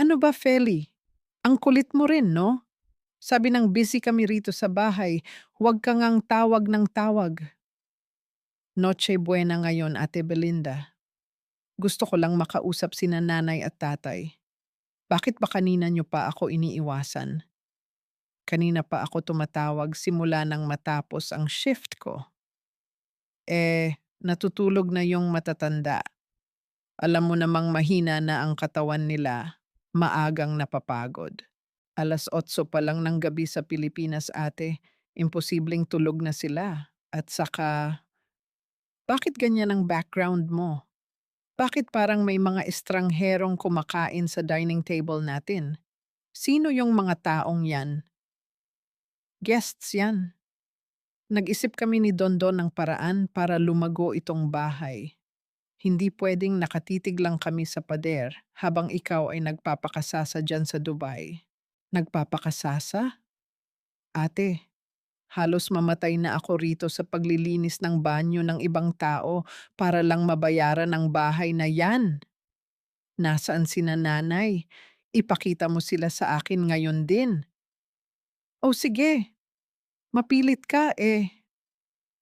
Ano ba, Feli? Ang kulit mo rin, no? Sabi ng busy kami rito sa bahay, huwag ka ngang tawag ng tawag. Noche buena ngayon, Ate Belinda. Gusto ko lang makausap sina nanay at tatay. Bakit ba kanina nyo pa ako iniiwasan? Kanina pa ako tumatawag simula nang matapos ang shift ko. Natutulog na yung matatanda. Alam mo namang mahina na ang katawan nila, maagang napapagod. 8:00 pa lang ng gabi sa Pilipinas, ate. Imposibleng tulog na sila. At saka, bakit ganyan ang background mo? Bakit parang may mga estrangherong kumakain sa dining table natin? Sino yung mga taong yan? Guests yan. Nag-isip kami ni Dondon ng paraan para lumago itong bahay. Hindi pwedeng nakatitig lang kami sa pader habang ikaw ay nagpapakasasa dyan sa Dubai. Nagpapakasasa? Ate, halos mamatay na ako rito sa paglilinis ng banyo ng ibang tao para lang mabayaran ang bahay na yan. Nasaan sina nanay? Ipakita mo sila sa akin ngayon din. O sige, mapilit ka eh.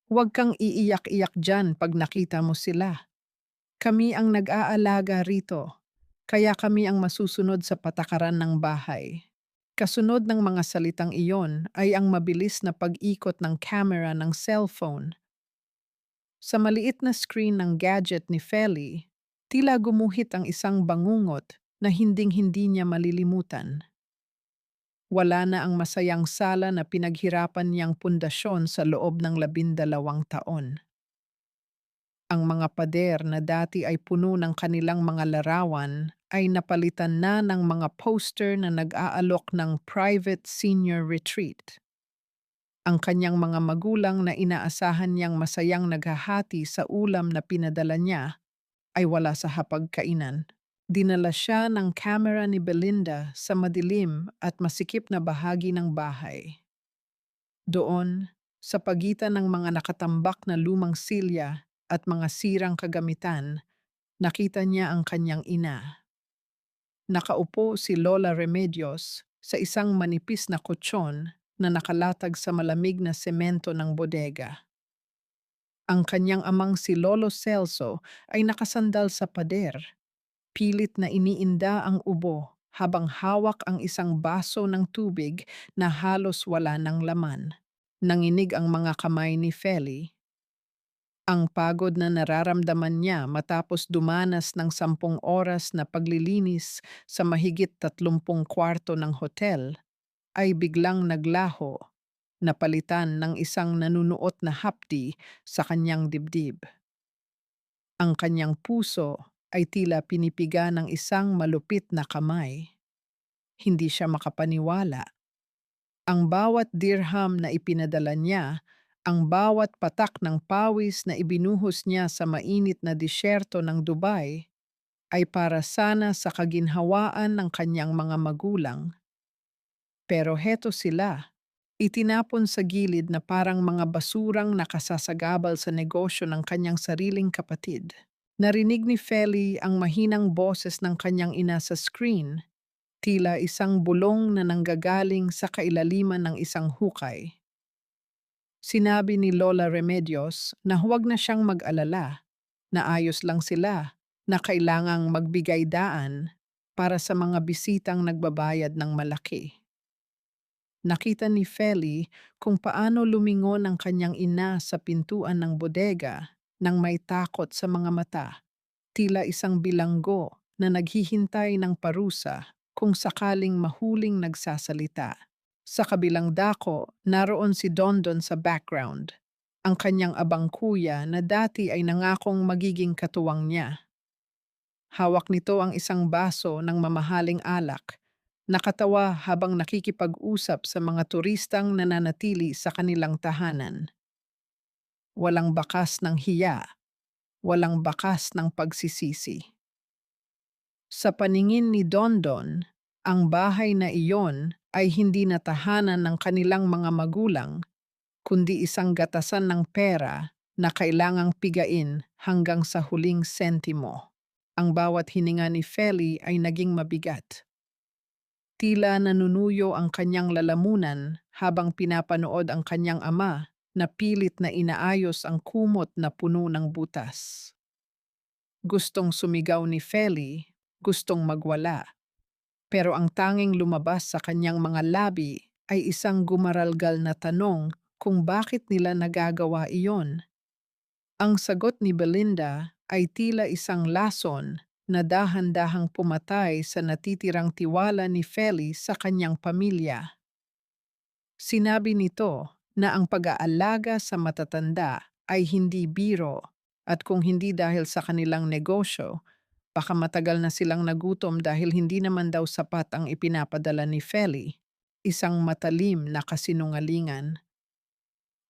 Huwag kang iiyak-iyak dyan pag nakita mo sila. Kami ang nag-aalaga rito, kaya kami ang masusunod sa patakaran ng bahay. Kasunod ng mga salitang iyon ay ang mabilis na pag-ikot ng camera ng cellphone. Sa maliit na screen ng gadget ni Feli, tila gumuhit ang isang bangungot na hinding-hindi niya malilimutan. Wala na ang masayang sala na pinaghirapan niyang pundasyon sa loob ng 12 taon. Ang mga pader na dati ay puno ng kanilang mga larawan ay napalitan na ng mga poster na nag-aalok ng private senior retreat. Ang kanyang mga magulang na inaasahan niyang masayang naghahati sa ulam na pinadala niya ay wala sa hapagkainan. Dinala siya ng camera ni Belinda sa madilim at masikip na bahagi ng bahay. Doon, sa pagitan ng mga nakatambak na lumang silya at mga sirang kagamitan, nakita niya ang kanyang ina. Nakaupo si Lola Remedios sa isang manipis na kutsyon na nakalatag sa malamig na semento ng bodega. Ang kanyang amang si Lolo Celso ay nakasandal sa pader, pilit na iniinda ang ubo habang hawak ang isang baso ng tubig na halos wala ng laman. Nanginig ang mga kamay ni Feli. Ang pagod na nararamdaman niya matapos dumanas ng 10 oras na paglilinis sa mahigit 30 kwarto ng hotel ay biglang naglaho, napalitan ng isang nanunuot na hapdi sa kanyang dibdib. Ang kanyang puso ay tila pinipiga ng isang malupit na kamay. Hindi siya makapaniwala. Ang bawat dirham na ipinadala niya, ang bawat patak ng pawis na ibinuhos niya sa mainit na disyerto ng Dubai ay para sana sa kaginhawaan ng kanyang mga magulang. Pero heto sila, itinapon sa gilid na parang mga basurang nakasasagabal sa negosyo ng kanyang sariling kapatid. Narinig ni Feli ang mahinang boses ng kanyang ina sa screen, tila isang bulong na nanggagaling sa kailaliman ng isang hukay. Sinabi ni Lola Remedios na huwag na siyang mag-alala, na ayos lang sila, na kailangang magbigay daan para sa mga bisitang nagbabayad ng malaki. Nakita ni Feli kung paano lumingon ang kanyang ina sa pintuan ng bodega nang may takot sa mga mata, tila isang bilanggo na naghihintay ng parusa kung sakaling mahuling nagsasalita. Sa kabilang dako, naroon si Dondon sa background, ang kanyang abang kuya na dati ay nangakong magiging katuwang niya. Hawak nito ang isang baso ng mamahaling alak, nakatawa habang nakikipag-usap sa mga turistang nananatili sa kanilang tahanan. Walang bakas ng hiya, walang bakas ng pagsisisi. Sa paningin ni Dondon, ang bahay na iyon ay hindi na tahanan ng kanilang mga magulang, kundi isang gatasan ng pera na kailangang pigain hanggang sa huling sentimo. Ang bawat hininga ni Feli ay naging mabigat. Tila nanunuyo ang kanyang lalamunan habang pinapanood ang kanyang ama na pilit na inaayos ang kumot na puno ng butas. Gustong sumigaw ni Feli, gustong magwala, pero ang tanging lumabas sa kanyang mga labi ay isang gumaralgal na tanong kung bakit nila nagagawa iyon. Ang sagot ni Belinda ay tila isang lason na dahan-dahang pumatay sa natitirang tiwala ni Feli sa kanyang pamilya. Sinabi nito na ang pag-aalaga sa matatanda ay hindi biro at kung hindi dahil sa kanilang negosyo, baka matagal na silang nagutom dahil hindi naman daw sapat ang ipinapadala ni Feli, isang matalim na kasinungalingan.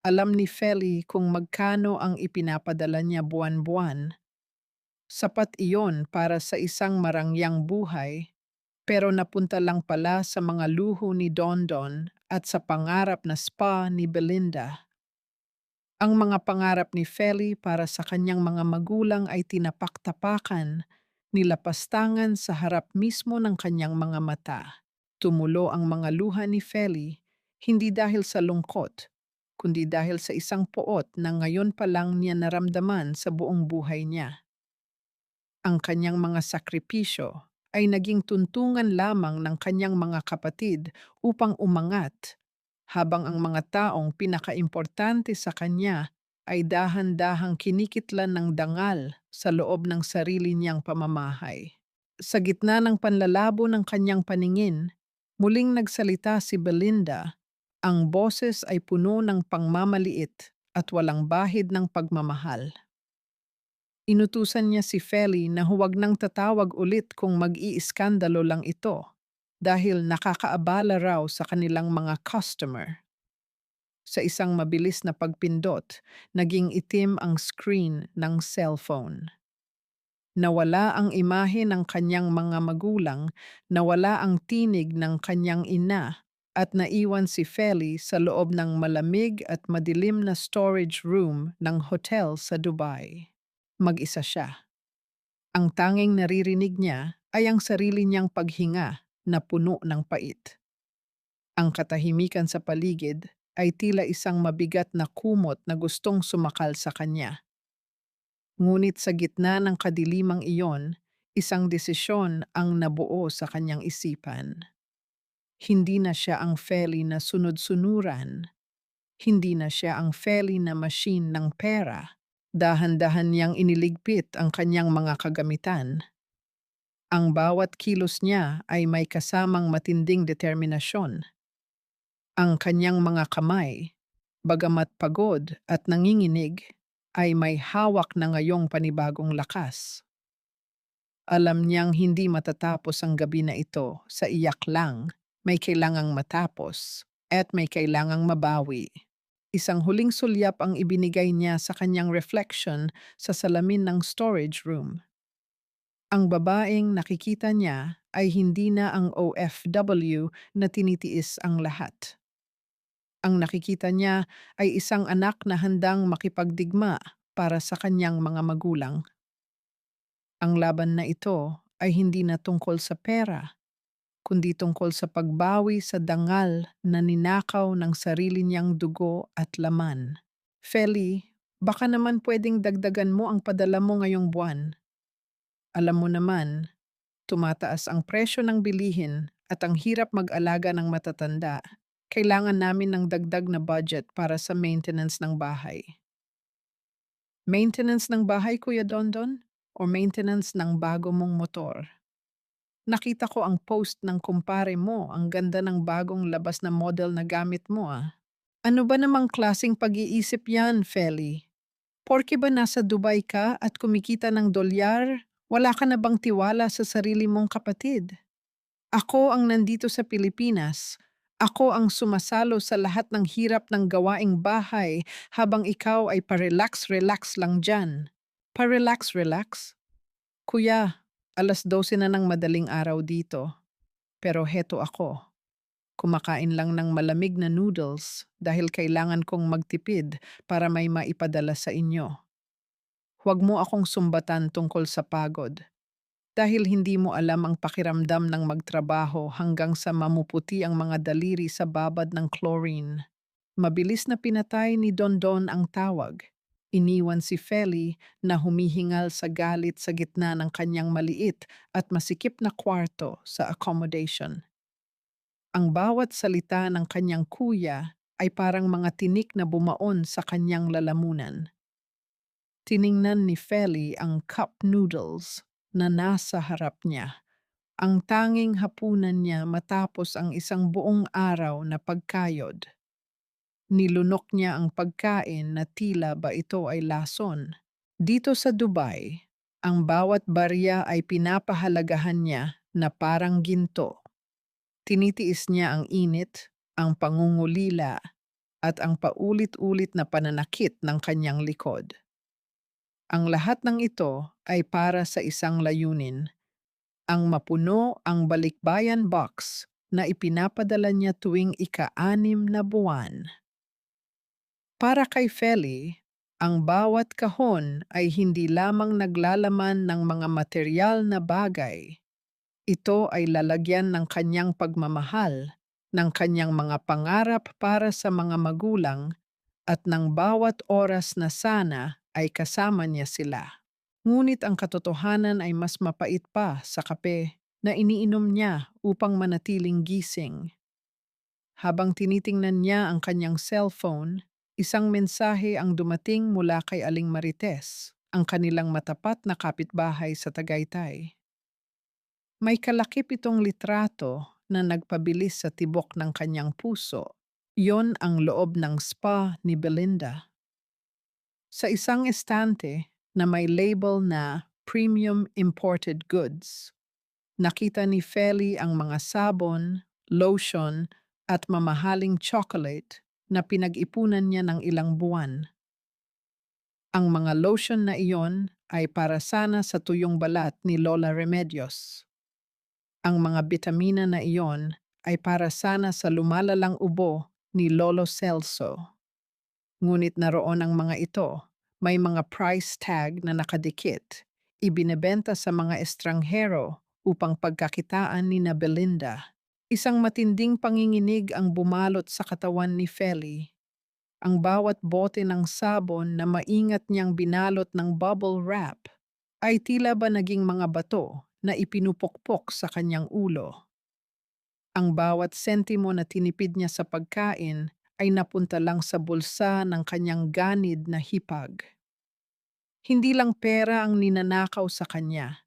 Alam ni Feli kung magkano ang ipinapadala niya buwan-buwan. Sapat iyon para sa isang marangyang buhay, pero napunta lang pala sa mga luho ni Dondon at sa pangarap na spa ni Belinda. Ang mga pangarap ni Feli para sa kanyang mga magulang ay tinapak-tapakan, nilapastangan sa harap mismo ng kanyang mga mata. Tumulo ang mga luha ni Feli, hindi dahil sa lungkot, kundi dahil sa isang poot na ngayon pa lang niya naramdaman sa buong buhay niya. Ang kanyang mga sakripisyo ay naging tuntungan lamang ng kanyang mga kapatid upang umangat, habang ang mga taong pinakaimportante sa kanya ay dahan-dahang kinikitlan ng dangal sa loob ng sarili niyang pamamahay. Sa gitna ng panlalabo ng kanyang paningin, muling nagsalita si Belinda. Ang boses ay puno ng pangmamaliit at walang bahid ng pagmamahal. Inutusan niya si Feli na huwag nang tatawag ulit kung mag-iiskandalo lang ito dahil nakakaabala raw sa kanilang mga customer. Sa isang mabilis na pagpindot, naging itim ang screen ng cellphone. Nawala ang imahe ng kanyang mga magulang, nawala ang tinig ng kanyang ina, at naiwan si Feli sa loob ng malamig at madilim na storage room ng hotel sa Dubai. Mag-isa siya. Ang tanging naririnig niya ay ang sarili niyang paghinga na puno ng pait. Ang katahimikan sa paligid ay tila isang mabigat na kumot na gustong sumakal sa kanya. Ngunit sa gitna ng kadilimang iyon, isang desisyon ang nabuo sa kanyang isipan. Hindi na siya ang Feli na sunod-sunuran. Hindi na siya ang Feli na machine ng pera. Dahan-dahan niyang iniligpit ang kanyang mga kagamitan. Ang bawat kilos niya ay may kasamang matinding determinasyon. Ang kanyang mga kamay, bagamat pagod at nanginginig, ay may hawak na ngayong panibagong lakas. Alam niyang hindi matatapos ang gabi na ito sa iyak lang, may kailangang matapos, at may kailangang mabawi. Isang huling sulyap ang ibinigay niya sa kanyang reflection sa salamin ng storage room. Ang babaeng nakikita niya ay hindi na ang OFW na tinitiis ang lahat. Ang nakikita niya ay isang anak na handang makipagdigma para sa kanyang mga magulang. Ang laban na ito ay hindi na tungkol sa pera, kundi tungkol sa pagbawi sa dangal na ninakaw ng sarili niyang dugo at laman. Feli, baka naman pwedeng dagdagan mo ang padala mo ngayong buwan. Alam mo naman, tumataas ang presyo ng bilihin at ang hirap mag-alaga ng matatanda. Kailangan namin ng dagdag na budget para sa maintenance ng bahay. Maintenance ng bahay, Kuya Dondon? O maintenance ng bago mong motor? Nakita ko ang post ng kumpare mo, ang ganda ng bagong labas na model na gamit mo ah. Ano ba namang klaseng pag-iisip yan, Feli? Porke ba nasa Dubai ka at kumikita ng dolyar, wala ka na bang tiwala sa sarili mong kapatid? Ako ang nandito sa Pilipinas. Ako ang sumasalo sa lahat ng hirap ng gawaing bahay habang ikaw ay pa-relax-relax lang dyan. Pa-relax-relax? Kuya, 12:00 na ng madaling araw dito. Pero heto ako. Kumakain lang ng malamig na noodles dahil kailangan kong magtipid para may maipadala sa inyo. Huwag mo akong sumbatan tungkol sa pagod. dahil hindi mo alam ang pakiramdam ng magtrabaho hanggang sa mamuputi ang mga daliri sa babad ng chlorine. Mabilis na pinatay ni Dondon ang tawag. Iniwan si Feli na humihingal sa galit sa gitna ng kanyang maliit at masikip na kwarto sa accommodation. Ang bawat salita ng kanyang kuya ay parang mga tinik na bumaon sa kanyang lalamunan. Tiningnan ni Feli ang cup noodles na nasa harap niya, ang tanging hapunan niya matapos ang isang buong araw na pagkayod. Nilunok niya ang pagkain na tila ba ito ay lason. Dito sa Dubai, ang bawat barya ay pinapahalagahan niya na parang ginto. Tinitiis niya ang init, ang pangungulila, at ang paulit-ulit na pananakit ng kanyang likod. Ang lahat ng ito ay para sa isang layunin, ang mapuno ang balikbayan box na ipinapadala niya tuwing ika-6 na buwan. Para kay Feli, ang bawat kahon ay hindi lamang naglalaman ng mga material na bagay. Ito ay lalagyan ng kanyang pagmamahal, ng kanyang mga pangarap para sa mga magulang, at ng bawat oras na sana ay kasama niya sila. Ngunit ang katotohanan ay mas mapait pa sa kape na iniinom niya upang manatiling gising. Habang tinitingnan niya ang kanyang cellphone, isang mensahe ang dumating mula kay Aling Marites, ang kanilang matapat na kapitbahay sa Tagaytay. May kalakip itong litrato na nagpabilis sa tibok ng kanyang puso. Iyon ang loob ng spa ni Belinda. Sa isang estante na may label na Premium Imported Goods, nakita ni Feli ang mga sabon, lotion, at mamahaling chocolate na pinag-ipunan niya ng ilang buwan. Ang mga lotion na iyon ay para sana sa tuyong balat ni Lola Remedios. Ang mga bitamina na iyon ay para sana sa lumalalang ubo ni Lolo Celso. Ngunit naroon ang mga ito, may mga price tag na nakadikit, ibinebenta sa mga estranghero upang pagkakitaan ni na Belinda. Isang matinding panginginig ang bumalot sa katawan ni Feli. Ang bawat bote ng sabon na maingat niyang binalot ng bubble wrap ay tila ba naging mga bato na ipinupukpok sa kanyang ulo. Ang bawat sentimo na tinipid niya sa pagkain ay napunta lang sa bulsa ng kanyang ganid na hipag. Hindi lang pera ang ninanakaw sa kanya,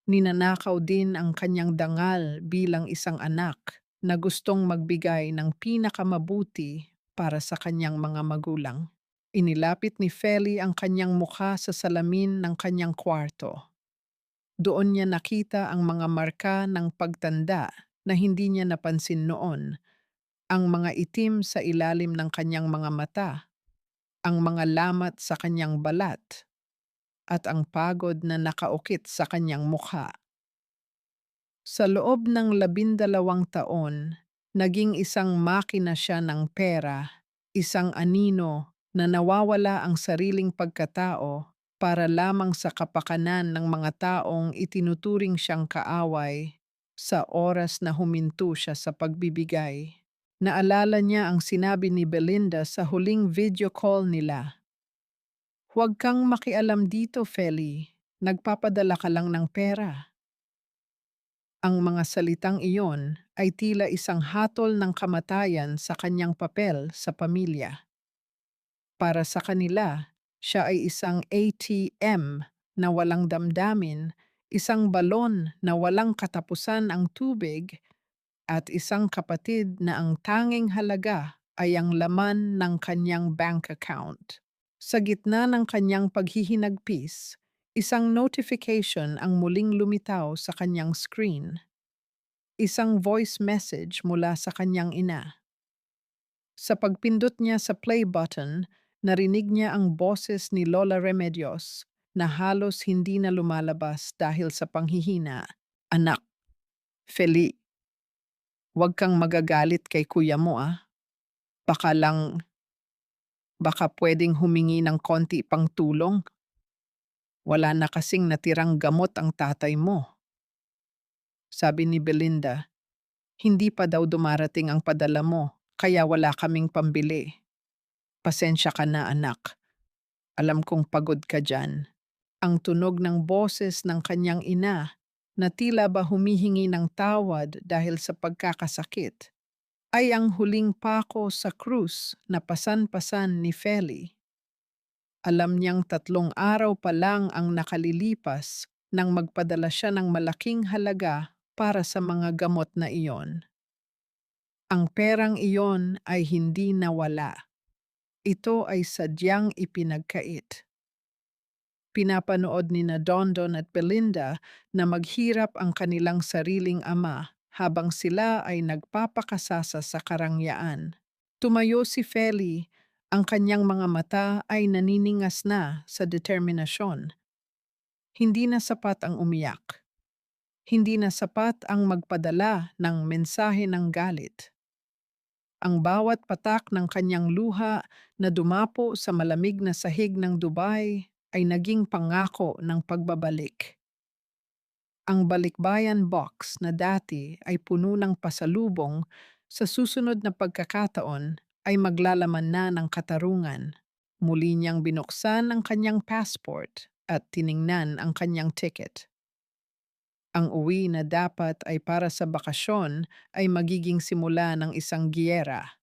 ninanakaw din ang kanyang dangal bilang isang anak na gustong magbigay ng pinakamabuti para sa kanyang mga magulang. Inilapit ni Feli ang kanyang mukha sa salamin ng kanyang kwarto. Doon niya nakita ang mga marka ng pagtanda na hindi niya napansin noon, ang mga itim sa ilalim ng kanyang mga mata, ang mga lamat sa kanyang balat, at ang pagod na nakaukit sa kanyang mukha. Sa loob ng 12 taon, naging isang makina siya ng pera, isang anino na nawawala ang sariling pagkatao para lamang sa kapakanan ng mga taong itinuturing siyang kaaway sa oras na huminto siya sa pagbibigay. Naalala niya ang sinabi ni Belinda sa huling video call nila. "Huwag kang makialam dito, Feli. Nagpapadala ka lang ng pera." Ang mga salitang iyon ay tila isang hatol ng kamatayan sa kanyang papel sa pamilya. Para sa kanila, siya ay isang ATM na walang damdamin, isang balon na walang katapusan ang tubig, at isang kapatid na ang tanging halaga ay ang laman ng kanyang bank account. Sa gitna ng kanyang paghihinagpis, isang notification ang muling lumitaw sa kanyang screen. Isang voice message mula sa kanyang ina. Sa pagpindot niya sa play button, narinig niya ang boses ni Lola Remedios na halos hindi na lumalabas dahil sa panghihina. "Anak, Feli, huwag kang magagalit kay kuya mo ah. Baka lang, baka pwedeng humingi ng konti pang tulong. Wala na kasing natirang gamot ang tatay mo." Sabi ni Belinda, hindi pa daw dumarating ang padala mo, kaya wala kaming pambili. Pasensya ka na anak, alam kong pagod ka dyan. Ang tunog ng boses ng kanyang ina na tila ba humihingi ng tawad dahil sa pagkakasakit ay ang huling pako sa krus na pasan-pasan ni Feli. Alam niyang 3 araw pa lang ang nakalilipas nang magpadala siya ng malaking halaga para sa mga gamot na iyon. Ang perang iyon ay hindi nawala. Ito ay sadyang ipinagkait. Pinapanood ni na Dondon at Belinda na maghirap ang kanilang sariling ama habang sila ay nagpapakasasa sa karangyaan. Tumayo si Feli, ang kanyang mga mata ay naniningas na sa determinasyon. Hindi na sapat ang umiyak. Hindi na sapat ang magpadala ng mensahe ng galit. Ang bawat patak ng kanyang luha na dumapo sa malamig na sahig ng Dubai ay naging pangako ng pagbabalik. Ang balikbayan box na dati ay puno ng pasalubong, sa susunod na pagkakataon ay maglalaman na ng katarungan. Muli niyang binuksan ang kanyang passport at tiningnan ang kanyang ticket. Ang uwi na dapat ay para sa bakasyon ay magiging simula ng isang giyera.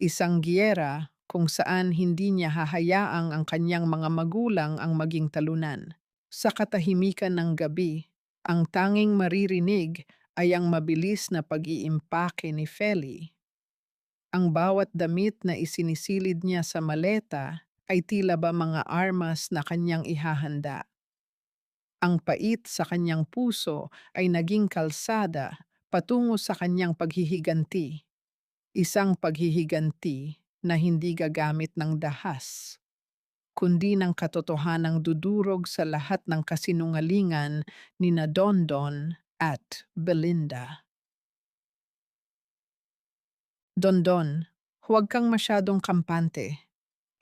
Isang giyera kung saan hindi niya hahayaang ang kanyang mga magulang ang maging talunan. Sa katahimikan ng gabi, ang tanging maririnig ay ang mabilis na pag-iimpake ni Feli. Ang bawat damit na isinisilid niya sa maleta ay tila ba mga armas na kanyang ihahanda. Ang pait sa kanyang puso ay naging kalsada patungo sa kanyang paghihiganti. Isang paghihiganti na hindi gagamit ng dahas, kundi ng katotohanang dudurog sa lahat ng kasinungalingan ni na Dondon at Belinda. Dondon, huwag kang masyadong kampante.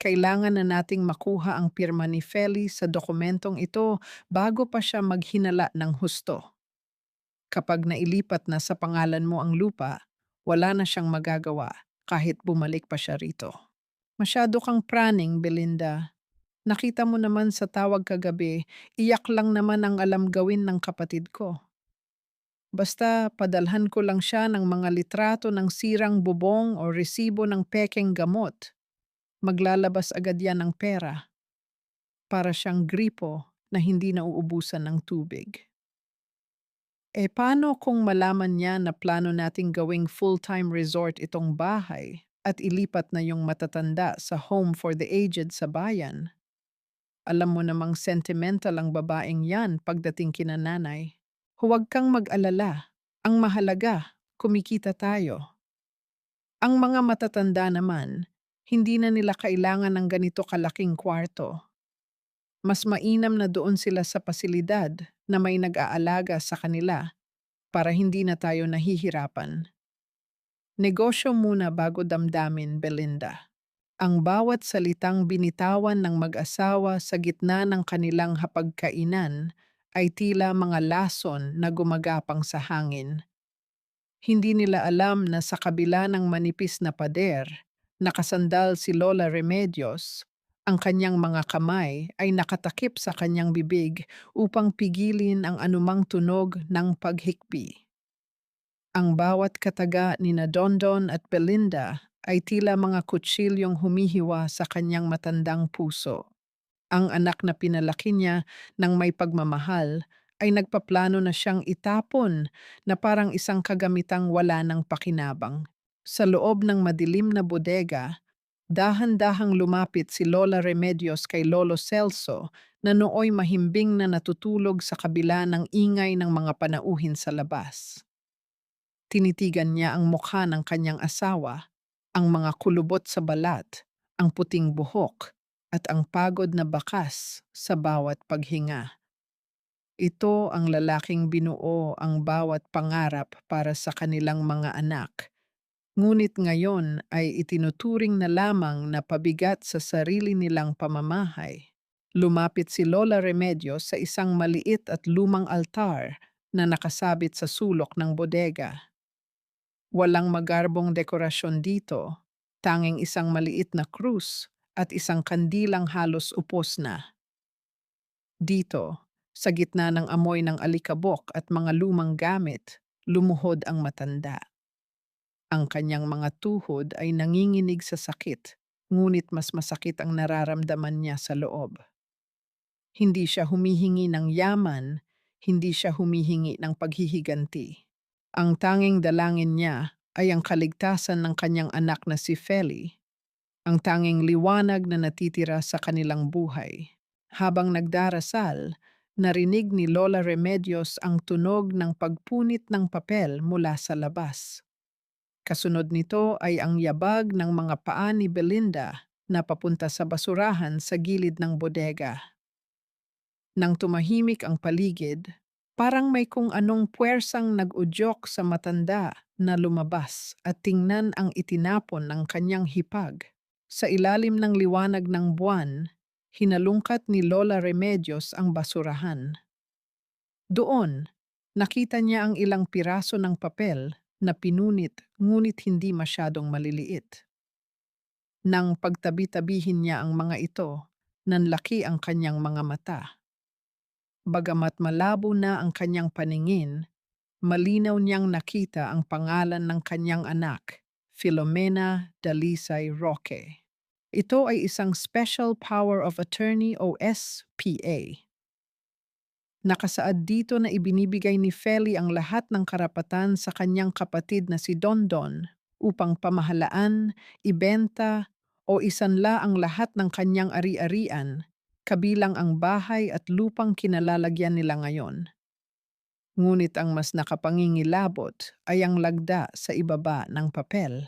Kailangan na nating makuha ang pirma ni Feli sa dokumentong ito bago pa siya maghinala ng husto. Kapag nailipat na sa pangalan mo ang lupa, wala na siyang magagawa kahit bumalik pa siya rito. Masyado kang praning, Belinda. Nakita mo naman sa tawag kagabi, iyak lang naman ang alam gawin ng kapatid ko. Basta padalhan ko lang siya ng mga litrato ng sirang bubong o resibo ng pekeng gamot. Maglalabas agad yan ng pera. Para siyang gripo na hindi nauubusan ng tubig. Paano kung malaman niya na plano nating gawing full-time resort itong bahay at ilipat na yung matatanda sa home for the aged sa bayan? Alam mo namang sentimental ang babaeng yan pagdating kina nanay. Huwag kang mag-alala. Ang mahalaga, kumikita tayo. Ang mga matatanda naman, hindi na nila kailangan ng ganito kalaking kwarto. Mas mainam na doon sila sa pasilidad na may nag-aalaga sa kanila para hindi na tayo nahihirapan. Negosyo muna bago damdamin, Belinda. Ang bawat salitang binitawan ng mag-asawa sa gitna ng kanilang hapagkainan ay tila mga lason na gumagapang sa hangin. Hindi nila alam na sa kabila ng manipis na pader, nakasandal si Lola Remedios, ang kanyang mga kamay ay nakatakip sa kanyang bibig upang pigilin ang anumang tunog ng paghikbi. Ang bawat kataga ni na Dondon at Belinda ay tila mga kutsilyong humihiwa sa kanyang matandang puso. Ang anak na pinalaki niya ng may pagmamahal ay nagpaplano na siyang itapon na parang isang kagamitang wala ng pakinabang. Sa loob ng madilim na bodega, dahan-dahang lumapit si Lola Remedios kay Lolo Celso na nooy mahimbing na natutulog sa kabila ng ingay ng mga panauhin sa labas. Tinitigan niya ang mukha ng kanyang asawa, ang mga kulubot sa balat, ang puting buhok, at ang pagod na bakas sa bawat paghinga. Ito ang lalaking binuo ang bawat pangarap para sa kanilang mga anak. Ngunit ngayon ay itinuturing na lamang na pabigat sa sarili nilang pamamahay. Lumapit si Lola Remedios sa isang maliit at lumang altar na nakasabit sa sulok ng bodega. Walang magarbong dekorasyon dito, tanging isang maliit na krus at isang kandilang halos upos na. Dito, sa gitna ng amoy ng alikabok at mga lumang gamit, lumuhod ang matanda. Ang kanyang mga tuhod ay nanginginig sa sakit, ngunit mas masakit ang nararamdaman niya sa loob. Hindi siya humihingi ng yaman, hindi siya humihingi ng paghihiganti. Ang tanging dalangin niya ay ang kaligtasan ng kanyang anak na si Feli, ang tanging liwanag na natitira sa kanilang buhay. Habang nagdarasal, narinig ni Lola Remedios ang tunog ng pagpunit ng papel mula sa labas. Kasunod nito ay ang yabag ng mga paa ni Belinda na papunta sa basurahan sa gilid ng bodega. Nang tumahimik ang paligid, parang may kung anong puwersang nag-udyok sa matanda na lumabas at tingnan ang itinapon ng kanyang hipag. Sa ilalim ng liwanag ng buwan, hinalungkat ni Lola Remedios ang basurahan. Doon, nakita niya ang ilang piraso ng papel na pinunit ngunit hindi masyadong maliliit. Nang pagtabi-tabihin niya ang mga ito, nanlaki ang kanyang mga mata. Bagamat malabo na ang kanyang paningin, malinaw niyang nakita ang pangalan ng kanyang anak, Filomena Dalisay Roque. Ito ay isang Special Power of Attorney o SPA. Nakasaad dito na ibinibigay ni Feli ang lahat ng karapatan sa kanyang kapatid na si Dondon upang pamahalaan, ibenta o isanla ang lahat ng kanyang ari-arian, kabilang ang bahay at lupang kinalalagyan nila ngayon. Ngunit ang mas nakapangingilabot ay ang lagda sa ibaba ng papel.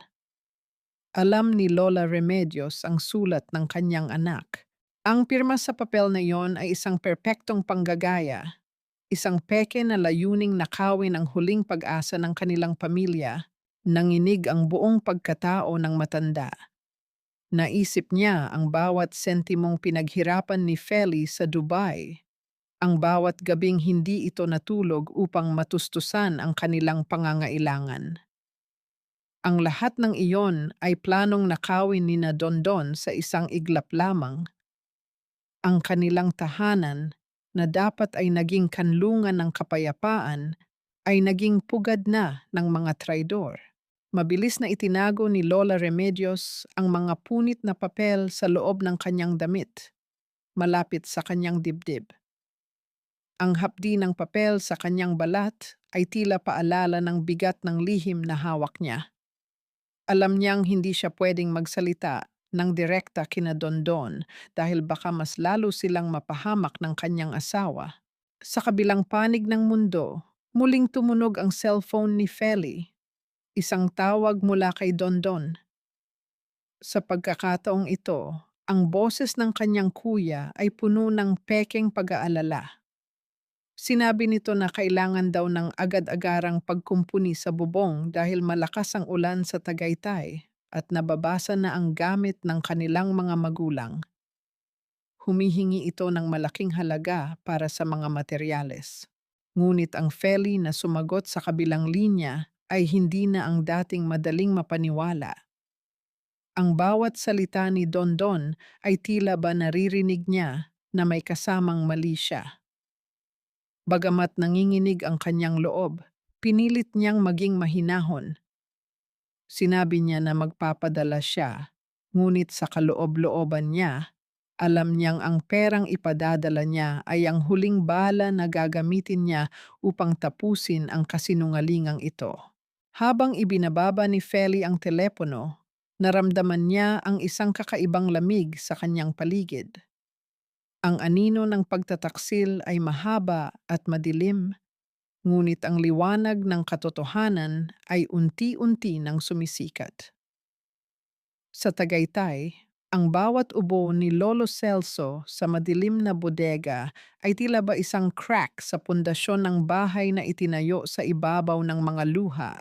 Alam ni Lola Remedios ang sulat ng kanyang anak. Ang pirma sa papel na iyon ay isang perpektong panggagaya, isang peke na layuning nakawin ang huling pag-asa ng kanilang pamilya, nanginig ang buong pagkatao ng matanda. Naisip niya ang bawat sentimong pinaghirapan ni Feli sa Dubai, ang bawat gabing hindi ito natulog upang matustusan ang kanilang pangangailangan. Ang lahat ng iyon ay planong nakawin ni na Dondon sa isang iglap lamang. Ang kanilang tahanan, na dapat ay naging kanlungan ng kapayapaan, ay naging pugad na ng mga traidor. Mabilis na itinago ni Lola Remedios ang mga punit na papel sa loob ng kanyang damit, malapit sa kanyang dibdib. Ang hapdi ng papel sa kanyang balat ay tila paalala ng bigat ng lihim na hawak niya. Alam niyang hindi siya pwedeng magsalita ng direkta kina Dondon dahil baka mas lalo silang mapahamak ng kanyang asawa. Sa kabilang panig ng mundo, muling tumunog ang cellphone ni Feli, isang tawag mula kay Dondon. Sa pagkakataong ito, ang boses ng kanyang kuya ay puno ng pekeng pag-aalala. Sinabi nito na kailangan daw ng agad-agarang pagkumpuni sa bubong dahil malakas ang ulan sa Tagaytay at nababasa na ang gamit ng kanilang mga magulang. Humihingi ito ng malaking halaga para sa mga materyales. Ngunit ang Feli na sumagot sa kabilang linya ay hindi na ang dating madaling mapaniwala. Ang bawat salita ni Dondon ay tila ba naririnig niya na may kasamang mali siya. Bagamat nanginginig ang kanyang loob, pinilit niyang maging mahinahon. Sinabi niya na magpapadala siya, ngunit sa kaloob-looban niya, alam niyang ang perang ipadadala niya ay ang huling bala na gagamitin niya upang tapusin ang kasinungalingang ito. Habang ibinababa ni Feli ang telepono, naramdaman niya ang isang kakaibang lamig sa kanyang paligid. Ang anino ng pagtataksil ay mahaba at madilim, ngunit ang liwanag ng katotohanan ay unti-unti nang sumisikat. Sa Tagaytay, ang bawat ubo ni Lolo Celso sa madilim na bodega ay tila ba isang crack sa pundasyon ng bahay na itinayo sa ibabaw ng mga luha.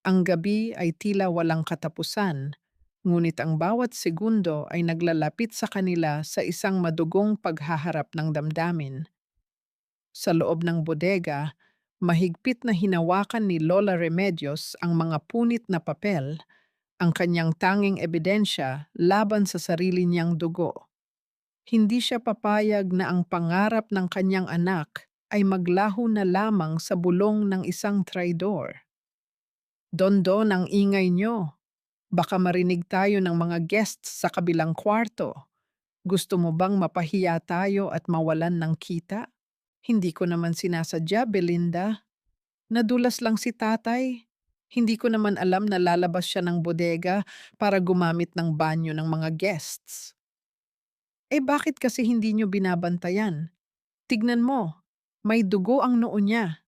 Ang gabi ay tila walang katapusan, ngunit ang bawat segundo ay naglalapit sa kanila sa isang madugong paghaharap ng damdamin. Sa loob ng bodega, Mahigpit na hinawakan ni Lola Remedios ang mga punit na papel, ang kanyang tanging ebidensya laban sa sarili niyang dugo. Hindi siya papayag na ang pangarap ng kanyang anak ay maglaho na lamang sa bulong ng isang traidor. Dondon ang ingay nyo. Baka marinig tayo ng mga guests sa kabilang kwarto. Gusto mo bang mapahiya tayo at mawalan ng kita? Hindi ko naman sinasadya, Belinda. Nadulas lang si tatay. Hindi ko naman alam na lalabas siya ng bodega para gumamit ng banyo ng mga guests. Eh bakit kasi hindi nyo binabantayan? Tignan mo, may dugo ang noo niya.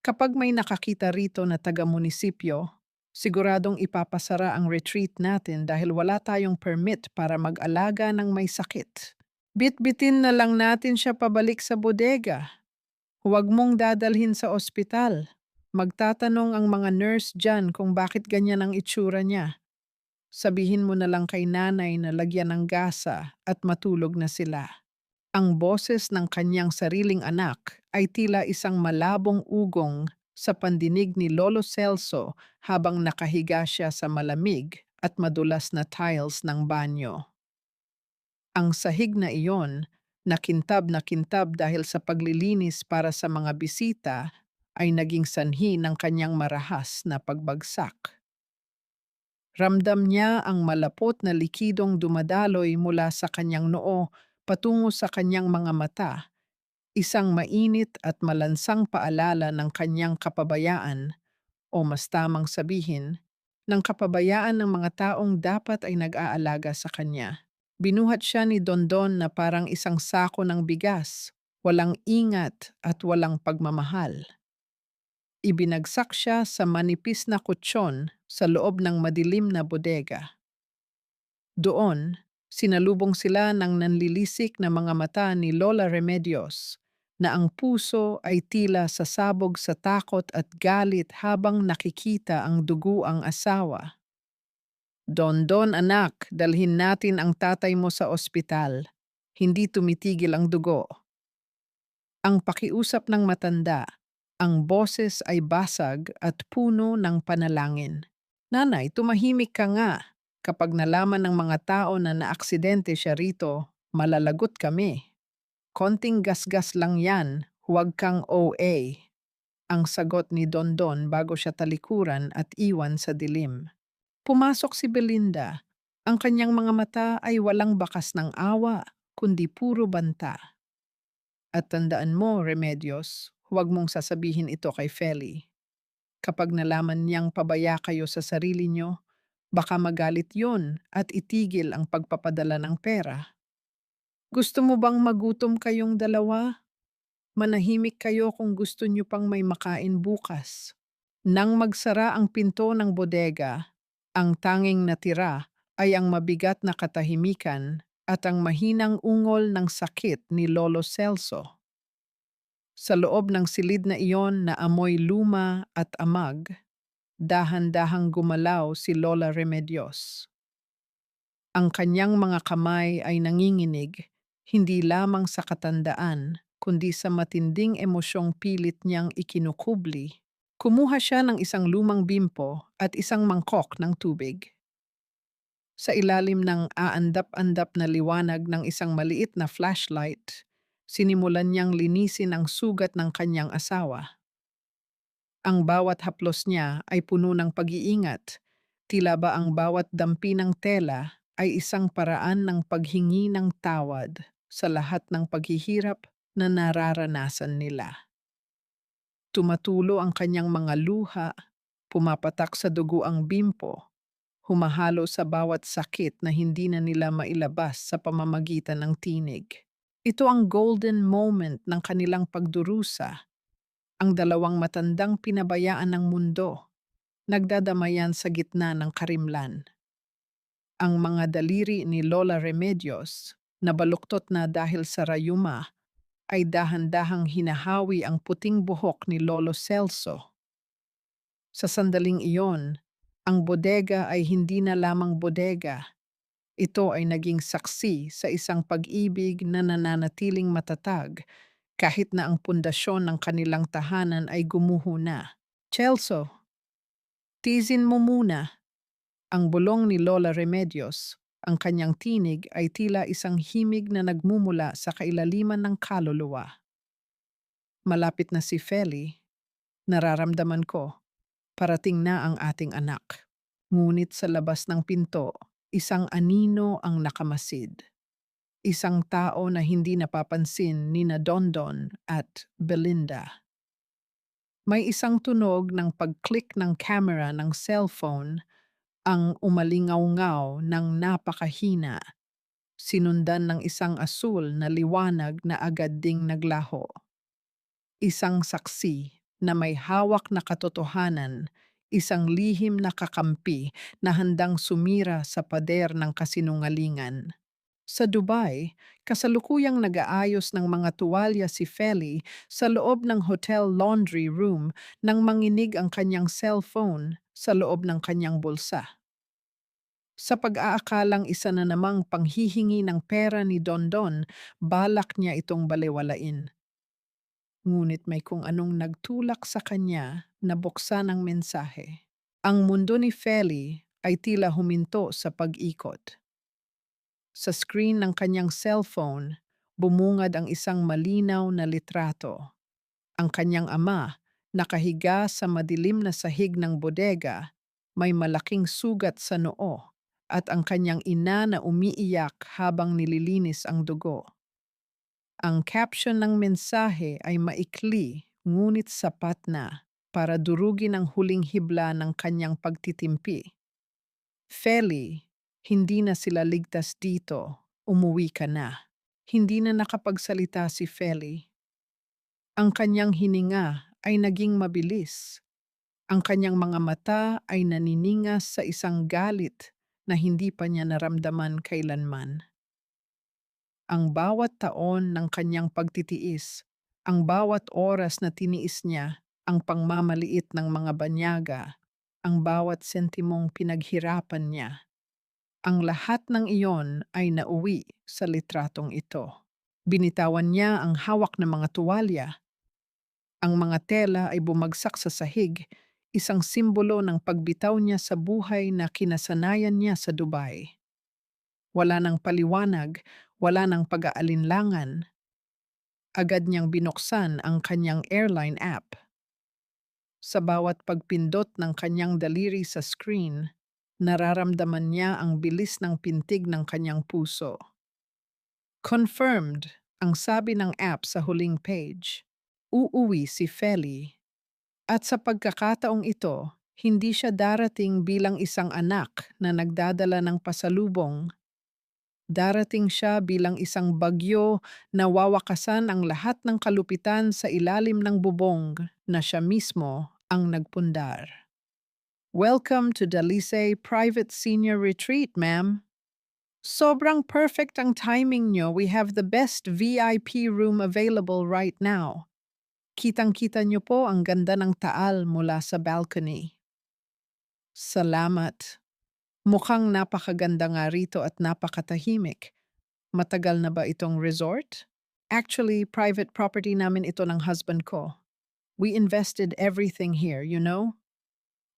Kapag may nakakita rito na taga-munisipyo, siguradong ipapasara ang retreat natin dahil wala tayong permit para mag-alaga ng may sakit. Bitbitin na lang natin siya pabalik sa bodega. Huwag mong dadalhin sa ospital. Magtatanong ang mga nurse dyan kung bakit ganyan ang itsura niya. Sabihin mo na lang kay nanay na lagyan ng gasa at matulog na sila. Ang boses ng kanyang sariling anak ay tila isang malabong ugong sa pandinig ni Lolo Celso habang nakahiga siya sa malamig at madulas na tiles ng banyo. Ang sahig na iyon, na kintab dahil sa paglilinis para sa mga bisita, ay naging sanhi ng kanyang marahas na pagbagsak. Ramdam niya ang malapot na likidong dumadaloy mula sa kanyang noo patungo sa kanyang mga mata, isang mainit at malansang paalala ng kanyang kapabayaan o mas tamang sabihin, ng kapabayaan ng mga taong dapat ay nag-aalaga sa kanya. Binuhat siya ni Dondon na parang isang sako ng bigas, walang ingat at walang pagmamahal. Ibinagsak siya sa manipis na kutsyon sa loob ng madilim na bodega. Doon, sinalubong sila ng nanlilisik na mga mata ni Lola Remedios na ang puso ay tila sasabog sa takot at galit habang nakikita ang dugo ang asawa. Don anak, dalhin natin ang tatay mo sa ospital. Hindi tumitigil ang dugo. Ang pakiusap ng matanda, ang boses ay basag at puno ng panalangin. Nanay, tumahimik ka nga. Kapag nalaman ng mga tao na naaksidente siya rito, malalagot kami. Konting gasgas lang yan, huwag kang OA. Ang sagot ni Dondon bago siya talikuran at iwan sa dilim. Pumasok si Belinda. Ang kanyang mga mata ay walang bakas ng awa, kundi puro banta. At tandaan mo, Remedios, huwag mong sasabihin ito kay Feli. Kapag nalaman niyang pabaya kayo sa sarili niyo, baka magalit yon at itigil ang pagpapadala ng pera. Gusto mo bang magutom kayong dalawa? Manahimik kayo kung gusto niyo pang may makain bukas. Nang magsara ang pinto ng bodega, ang tanging natira ay ang mabigat na katahimikan at ang mahinang ungol ng sakit ni Lolo Celso. Sa loob ng silid na iyon na amoy luma at amag, dahan-dahang gumalaw si Lola Remedios. Ang kanyang mga kamay ay nanginginig, hindi lamang sa katandaan, kundi sa matinding emosyong pilit niyang ikinukubli. Kumuha siya ng isang lumang bimpo at isang mangkok ng tubig. Sa ilalim ng aandap-andap na liwanag ng isang maliit na flashlight, sinimulan niyang linisin ang sugat ng kanyang asawa. Ang bawat haplos niya ay puno ng pag-iingat, tila ba ang bawat dampi ng tela ay isang paraan ng paghingi ng tawad sa lahat ng paghihirap na nararanasan nila. Tumatulo ang kanyang mga luha, pumapatak sa dugo ang bimpo, humahalo sa bawat sakit na hindi na nila mailabas sa pamamagitan ng tinig. Ito ang golden moment ng kanilang pagdurusa, ang dalawang matandang pinabayaan ng mundo, nagdadamayan sa gitna ng karimlan. Ang mga daliri ni Lola Remedios, na baluktot na dahil sa rayuma, ay dahan-dahang hinahawi ang puting buhok ni Lolo Celso. Sa sandaling iyon, ang bodega ay hindi na lamang bodega. Ito ay naging saksi sa isang pag-ibig na nananatiling matatag kahit na ang pundasyon ng kanilang tahanan ay gumuho na. Chelsea, tizin mo muna. Ang bulong ni Lola Remedios, ang kanyang tinig ay tila isang himig na nagmumula sa kailaliman ng kaluluwa. Malapit na si Feli, nararamdaman ko, parating na ang ating anak. Ngunit sa labas ng pinto, isang anino ang nakamasid. Isang tao na hindi napapansin ni na Dondon at Belinda. May isang tunog ng pag-click ng camera ng cellphone ang umalingaw-ngaw ng napakahina, sinundan ng isang asul na liwanag na agad ding naglaho. Isang saksi na may hawak na katotohanan, isang lihim na kakampi na handang sumira sa pader ng kasinungalingan. Sa Dubai, kasalukuyang nag-aayos ng mga tuwalya si Feli sa loob ng hotel laundry room nang manginig ang kanyang cellphone sa loob ng kanyang bulsa. Sa pag-aakalang isa na namang panghihingi ng pera ni Dondon, balak niya itong balewalain. Ngunit may kung anong nagtulak sa kanya na buksan ang mensahe. Ang mundo ni Feli ay tila huminto sa pag-ikot. Sa screen ng kanyang cellphone, bumungad ang isang malinaw na litrato. Ang kanyang ama, nakahiga sa madilim na sahig ng bodega, may malaking sugat sa noo, at ang kanyang ina na umiiyak habang nililinis ang dugo. Ang caption ng mensahe ay maikli ngunit sapat na para durugin ang huling hibla ng kanyang pagtitimpi. Feli, hindi na sila ligtas dito. Umuwi ka na. Hindi na nakapagsalita si Feli. Ang kanyang hininga ay naging mabilis. Ang kanyang mga mata ay naniningas sa isang galit na hindi pa niya naramdaman kailanman. Ang bawat taon ng kanyang pagtitiis, ang bawat oras na tiniis niya, ang pangmamaliit ng mga banyaga, ang bawat sentimong pinaghirapan niya, ang lahat ng iyon ay nauwi sa litratong ito. Binitawan niya ang hawak ng mga tuwalya. Ang mga tela ay bumagsak sa sahig, isang simbolo ng pagbitaw niya sa buhay na kinasanayan niya sa Dubai. Wala ng paliwanag, wala ng pag-aalinlangan. Agad niyang binuksan ang kanyang airline app. Sa bawat pagpindot ng kanyang daliri sa screen, nararamdaman niya ang bilis ng pintig ng kanyang puso. Confirmed, ang sabi ng app sa huling page. Uuwi si Feli. At sa pagkakataong ito, hindi siya darating bilang isang anak na nagdadala ng pasalubong. Darating siya bilang isang bagyo na wawakasan ang lahat ng kalupitan sa ilalim ng bubong na siya mismo ang nagpundar. Welcome to Dalisay Private Senior Retreat, ma'am. Sobrang perfect ang timing nyo. We have the best VIP room available right now. Kitang-kita nyo po ang ganda ng taal mula sa balcony. Salamat. Mukhang napakaganda nga rito at napakatahimik. Matagal na ba itong resort? Actually, private property namin ito ng husband ko. We invested everything here, you know?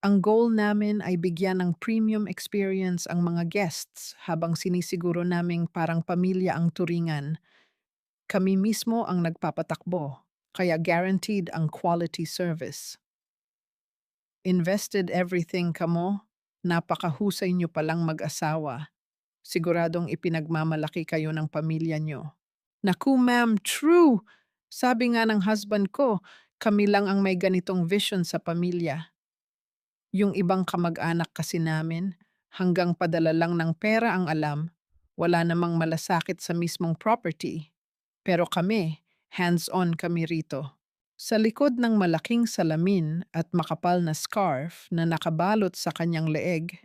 Ang goal namin ay bigyan ng premium experience ang mga guests habang sinisiguro naming parang pamilya ang turingan. Kami mismo ang nagpapatakbo, kaya guaranteed ang quality service. Invested everything kamo? Napakahusay nyo palang mag-asawa. Siguradong ipinagmamalaki kayo ng pamilya nyo. Naku ma'am, true! Sabi nga ng husband ko, kami lang ang may ganitong vision sa pamilya. Yung ibang kamag-anak kasi namin, hanggang padala lang ng pera ang alam, wala namang malasakit sa mismong property. Pero kami, hands-on kami rito. Sa likod ng malaking salamin at makapal na scarf na nakabalot sa kanyang leeg,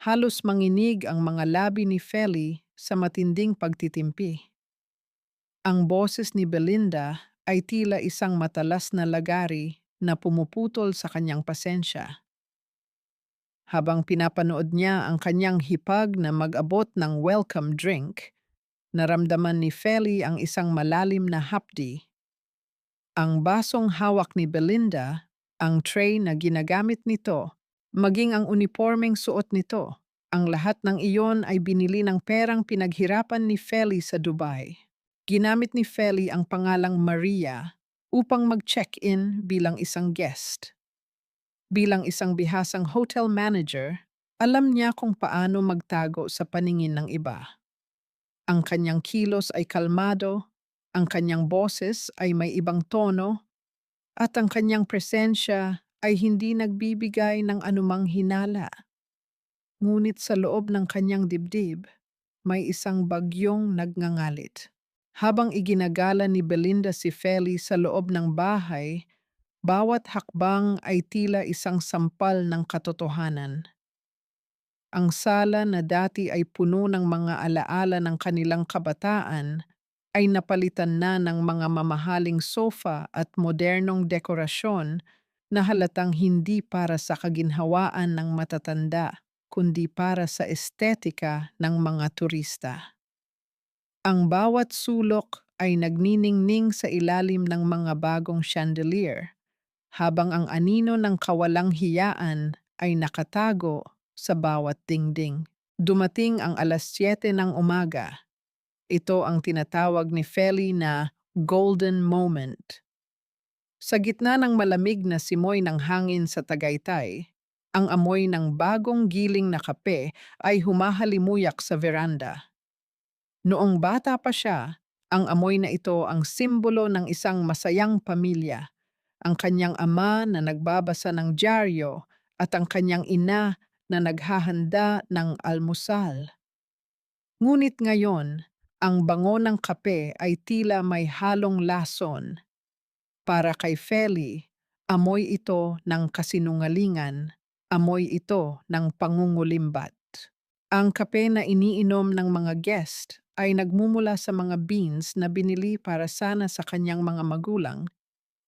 halos manginig ang mga labi ni Feli sa matinding pagtitimpi. Ang boses ni Belinda ay tila isang matalas na lagari na pumuputol sa kanyang pasensya. Habang pinapanood niya ang kanyang hipag na mag-abot ng welcome drink, naramdaman ni Feli ang isang malalim na hapdi. Ang basong hawak ni Belinda, ang tray na ginagamit nito, maging ang uniformeng suot nito, ang lahat ng iyon ay binili ng perang pinaghirapan ni Feli sa Dubai. Ginamit ni Feli ang pangalang Maria upang mag-check-in bilang isang guest. Bilang isang bihasang hotel manager, alam niya kung paano magtago sa paningin ng iba. Ang kanyang kilos ay kalmado, ang kanyang boses ay may ibang tono, at ang kanyang presensya ay hindi nagbibigay ng anumang hinala. Ngunit sa loob ng kanyang dibdib, may isang bagyong nagngangalit. Habang iginagala ni Belinda si Feli sa loob ng bahay, bawat hakbang ay tila isang sampal ng katotohanan. Ang sala na dati ay puno ng mga alaala ng kanilang kabataan ay napalitan na ng mga mamahaling sofa at modernong dekorasyon na halatang hindi para sa kaginhawaan ng matatanda, kundi para sa estetika ng mga turista. Ang bawat sulok ay nagniningning sa ilalim ng mga bagong chandelier, habang ang anino ng kawalang hiyaan ay nakatago sa bawat dingding. Dumating ang 7:00 ng umaga. Ito ang tinatawag ni Feli na golden moment. Sa gitna ng malamig na simoy ng hangin sa Tagaytay, ang amoy ng bagong giling na kape ay humahalimuyak sa veranda. Noong bata pa siya, ang amoy na ito ang simbolo ng isang masayang pamilya, ang kanyang ama na nagbabasa ng dyaryo at ang kanyang ina na naghahanda ng almusal. Ngunit ngayon, ang bango ng kape ay tila may halong lason. Para kay Feli, amoy ito ng kasinungalingan, amoy ito ng pangungulimbat. Ang kape na iniinom ng mga guest ay nagmumula sa mga beans na binili para sana sa kanyang mga magulang,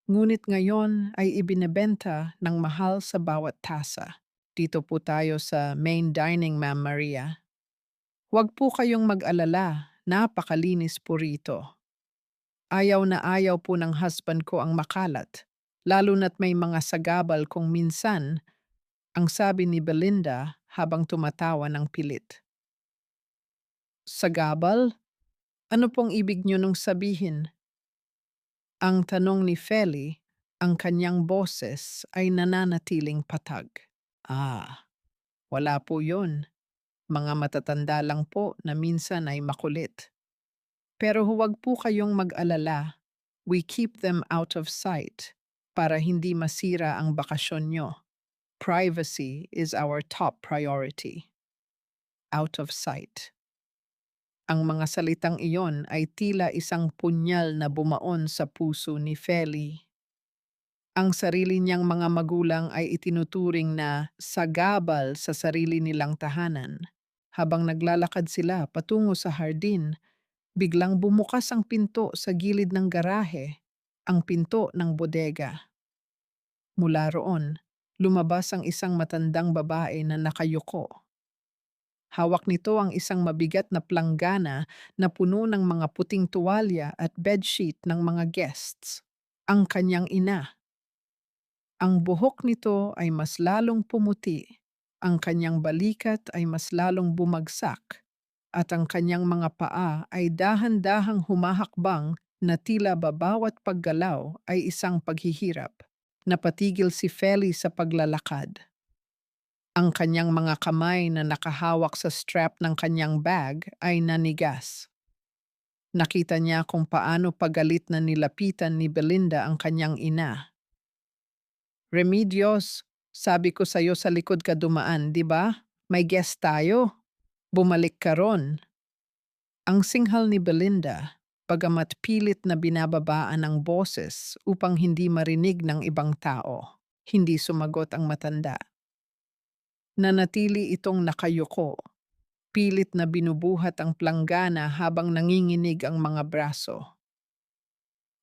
ngunit ngayon ay ibinebenta ng mahal sa bawat tasa. Dito po tayo sa main dining, Ma'am Maria. Huwag po kayong mag-alala, napakalinis po rito. Ayaw na ayaw po ng husband ko ang makalat, lalo na't may mga sagabal kung minsan, ang sabi ni Belinda habang tumatawa ng pilit. Sagabal? Ano pong ibig niyo nung sabihin? Ang tanong ni Feli, ang kanyang boses ay nananatiling patag. Ah, wala po yun. Mga matatanda lang po na minsan ay makulit. Pero huwag po kayong mag-alala. We keep them out of sight para hindi masira ang bakasyon nyo. Privacy is our top priority. Out of sight. Ang mga salitang iyon ay tila isang punyal na bumaon sa puso ni Feli. Ang sarili niyang mga magulang ay itinuturing na sagabal sa sarili nilang tahanan. Habang naglalakad sila patungo sa hardin, biglang bumukas ang pinto sa gilid ng garahe, ang pinto ng bodega. Mula roon, lumabas ang isang matandang babae na nakayuko. Hawak nito ang isang mabigat na planggana na puno ng mga puting tuwalya at bedsheet ng mga guests. Ang kanyang ina. Ang buhok nito ay mas lalong pumuti, ang kanyang balikat ay mas lalong bumagsak, at ang kanyang mga paa ay dahan-dahang humahakbang na tila ba bawat paggalaw ay isang paghihirap. Napatigil si Feli sa paglalakad. Ang kanyang mga kamay na nakahawak sa strap ng kanyang bag ay nanigas. Nakita niya kung paano pagalit na nilapitan ni Belinda ang kanyang ina. Remedios, sabi ko sa'yo sa likod ka dumaan, di ba? May guest tayo. Bumalik ka ron. Ang singhal ni Belinda, bagamat pilit na binababaan ang boses upang hindi marinig ng ibang tao, hindi sumagot ang matanda. Nanatili itong nakayuko, pilit na binubuhat ang planggana habang nanginginig ang mga braso.